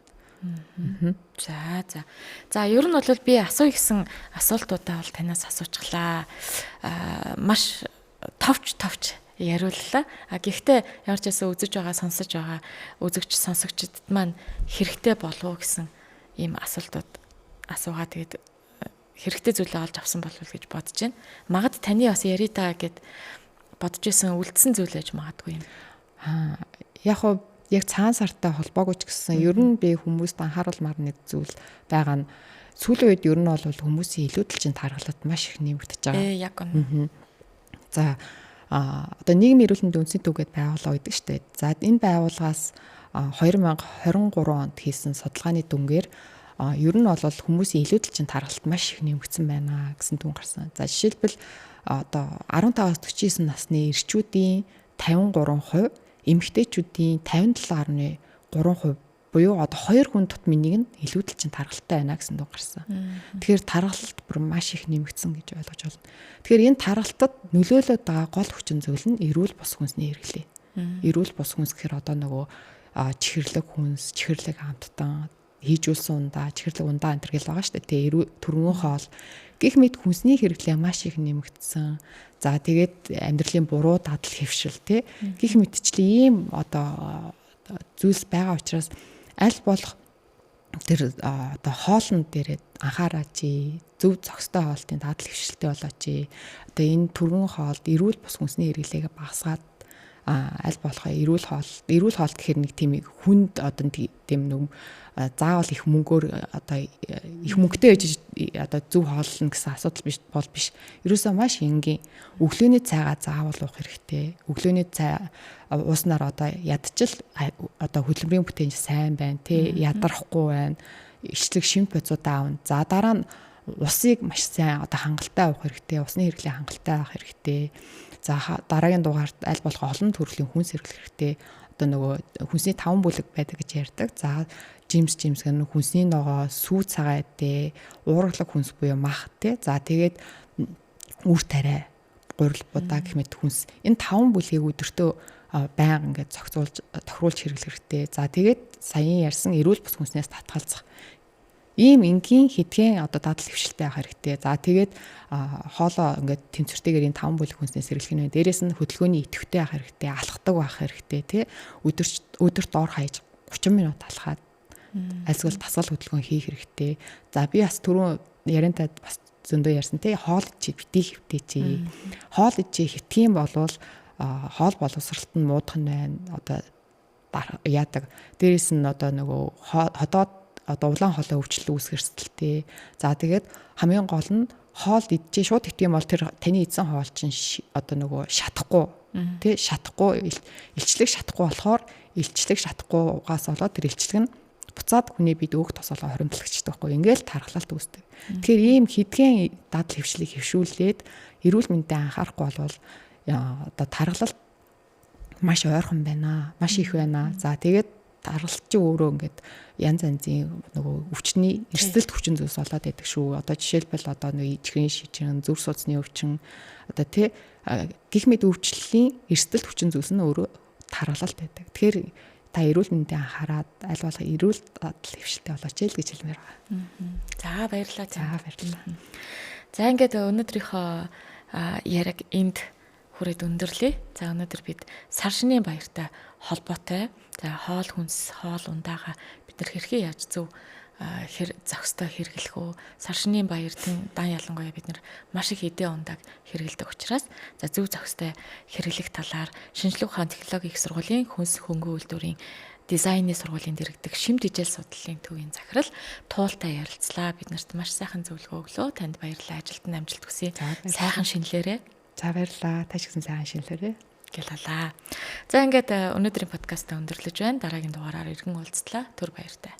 За ер нь бол би асууя гэсэн асуултуудаа бол танаас асуучихлаа. Маш товч яриуллаа. Гэхдээ ямар ч байсан үзэж байгаа, сонсож байгаа үзэгч сонсогчдод маань хэрэгтэй болов уу гэсэн ийм асуултууд асуугаа тэгээд хэрэгтэй зүйлээ олж авсан болов уу гэж бодож байна. Магад таны бас яридаа гэд бодож исэн үлдсэн зүйл ээж магадгүй юм. Яг цаан сартай холбоогүй ч гэсэн ер нь би хүмүүст анхааруулмаар нэг зүйл байгаа нь сүүлийн үед ер нь бол хүмүүсийн илүүдэлчин тархалт маш их нэмэгдэж байгаа. Яг үнэ. За одоо нийгмийн эрүүл мэндийн үндэсний төвгээд байгууллага гэдэг штэ. За энэ байгууллагаас 2023 онд хийсэн судалгааны дүнгээр ер нь бол хүмүүсийн илүүдэлчин тархалт маш их нэмэгдсэн байна гэсэн дүн гарсан. За жишээлбэл одоо 15-аас 49 насны эрчүүдийн 53%, эмэгтэйчүүдийн 57.3% буюу одоо 2 хүн тутмын нэг нь илүүдэлчин тархалтай байна гэсэн дүн гарсан. Тэгэхээр тархалт бүр маш их нэмэгдсэн гэж ойлгож байна. Тэгэхээр энэ тархалтад нөлөөлөд байгаа гол хүчин зүйл нь эрүүл бус хүнсний хэрэглээ. Эрүүл бус хүнс гэхээр одоо нөгөө чихэрлэг хүнс, чихэрлэг амттан, хийжүүлсэн ундаа, чихэрлэг ундаа энэ төр гэл байгаа шүү дээ. Төргөн хоол гэх мэт хүнсний хэрэглээ маш их нэмэгдсэн. За тэгээд амьдралын буруу дадал хэвшил гэх мэтчлийн ийм одоо зүйлс байгаа учраас аль болох тэр одоо хоолн дээрээ анхаараач, зөв зохистой хоолтын дадал хэвшилтэй болооч. Одоо энэ түргэн хоолд эрүүл бус хүнсний хэрэглээг багасгаад аль болох эрүүл хоол гэхэр нэг тийм хүнд одоо тийм нэг заавал их мөнгөөр одоо их мөнгөтэй ээж одоо зөв хооллно гэсэн асуудал биш. Ерөөсөө маш энгийн өглөөний цайгаа заавал уух хэрэгтэй. Өглөөний цай ууснаар одоо ядчил одоо хөдөлмөрийн бүтээн сайн байна ядарахгүй байна. Ичлэг шимт бодисуудаа аавна. За дараа нь усыг маш сайн одоо хангалттай уух хэрэгтэй. Усны хэрэглээ хангалттай авах хэрэгтэй. За дараагийн дугаарт аль болох олон төрлийн хүнс хэрэглэх хэрэгтэй. Одоо нөгөө хүнсний 5 бүлэг байдаг гэж ярьдаг. За жимс гэнэ хүнсний ногоо, сүү цагаа уургалаг хүнс буюу мах За тэгээд үр тариа, гурил будаа гэх мэт хүнс. Энэ 5 бүлгийг өдөртөө байнга ингээд зохицуулж тохируулж хэрэглэх хэрэгтэй. За тэгээд саяхан ярьсан эрүүл бус хүнснээс татгалзах. Ийм энгийн хэдхэн одоо дадал хэвшилтэй авах хэрэгтэй. За тэгээд хоолоо ингээд тэнцвэртэйгээр энэ 5 бүлэг хүнснээс хэрэглэх нь. Дээрээс нь хөдөлгөөний идэвхтэй авах хэрэгтэй, алхдаг байх хэрэгтэй өдөрт ор хаяж 30 минут алхаад альсгал тасгал хөдөлгөөн хийх хэрэгтэй. За би бас түрүүн яриантад бас зөндөө ярьсан хоол ичээ битгий хэвтээч. Хоол ичээ хэтгийм болвол хоол боловсролт нь муудах нь байна. Одоо яадаг. Дээрээс нь одоо нөгөө ходоод одоо улаан хоолой өвчлөл үүсгэх эрсдэлтэй. За тэгээд хамгийн гол нь хоол идчихээ шууд итгэм бол тэр таны идсэн хоол чинь одоо нөгөө шатахгүй шатахгүй илчлэг шатахгүй болохоор илчлэг шатахгүйгаас болоод тэр илчлэг нь буцаад хүний бид өөх тосолоо хоримтлагчдаг байхгүй. Ингээл тархалт үүсдэг. Тэгэхээр ийм хэдхэн дадал хэвшлийг хэвшүүлээд эрүүл мэндэд анхаарахгүй болвол одоо тархалт маш ойрхон байна. Маш их байна. За тэгээд тархалт чи өөрөө ингээд янз янзын нөгөө өвчний эрсдэлт хүчин зүйлс болоод байдаг шүү. Одоо жишээлбэл одоо нэг чихрийн шижин, зүрх судасны өвчин одоо гих мэд өвчлөлийн эрсдэлт хүчин зүйлс нь өөрөө тархалт байдаг. Тэгэхээр та эрүүл мэндэд анхаарад аль болох эрүүл дадал хэвшилтэй болооч л гэж хэлмээр байгаа. За баярлалаа. За ингээд өнөөдрийнхөө яриг энд хүрээд өндөрлөе. За өнөөдөр бид сар шинийн баяртай холбоотой хоол хүнс, хоол ундаага бид нар хэрхэн яаж зөв зохистой хэрэглэх үү? Сар шинийн баяртын дан ялангуяа бид нар маш их эдийн ундааг хэрэглэдэг учраас зөв зохистой хэрэглэх талаар Шинжлэх ухааны технологийн их сургуулийн хүнс хөнгөн үйлдвэрийн дизайны сургуулийн дэргэдэг шим дижэл судлалын төвийн захирал Туултай ярилцлаа. Бид нарт маш сайхан зөвлөгөө өглөө. Танд баярлалаа. Ажилд нь амжилт хүсье. Сайхан шинэлээрээ. За баярлалаа. Та ч гэсэн сайхан шинэлээрээ. Гэлалаа. За ингээд өнөөдрийн подкастаа өндөрлөж байна. Дараагийн дугаараар иргэн уулзлаа. Түр баяртай.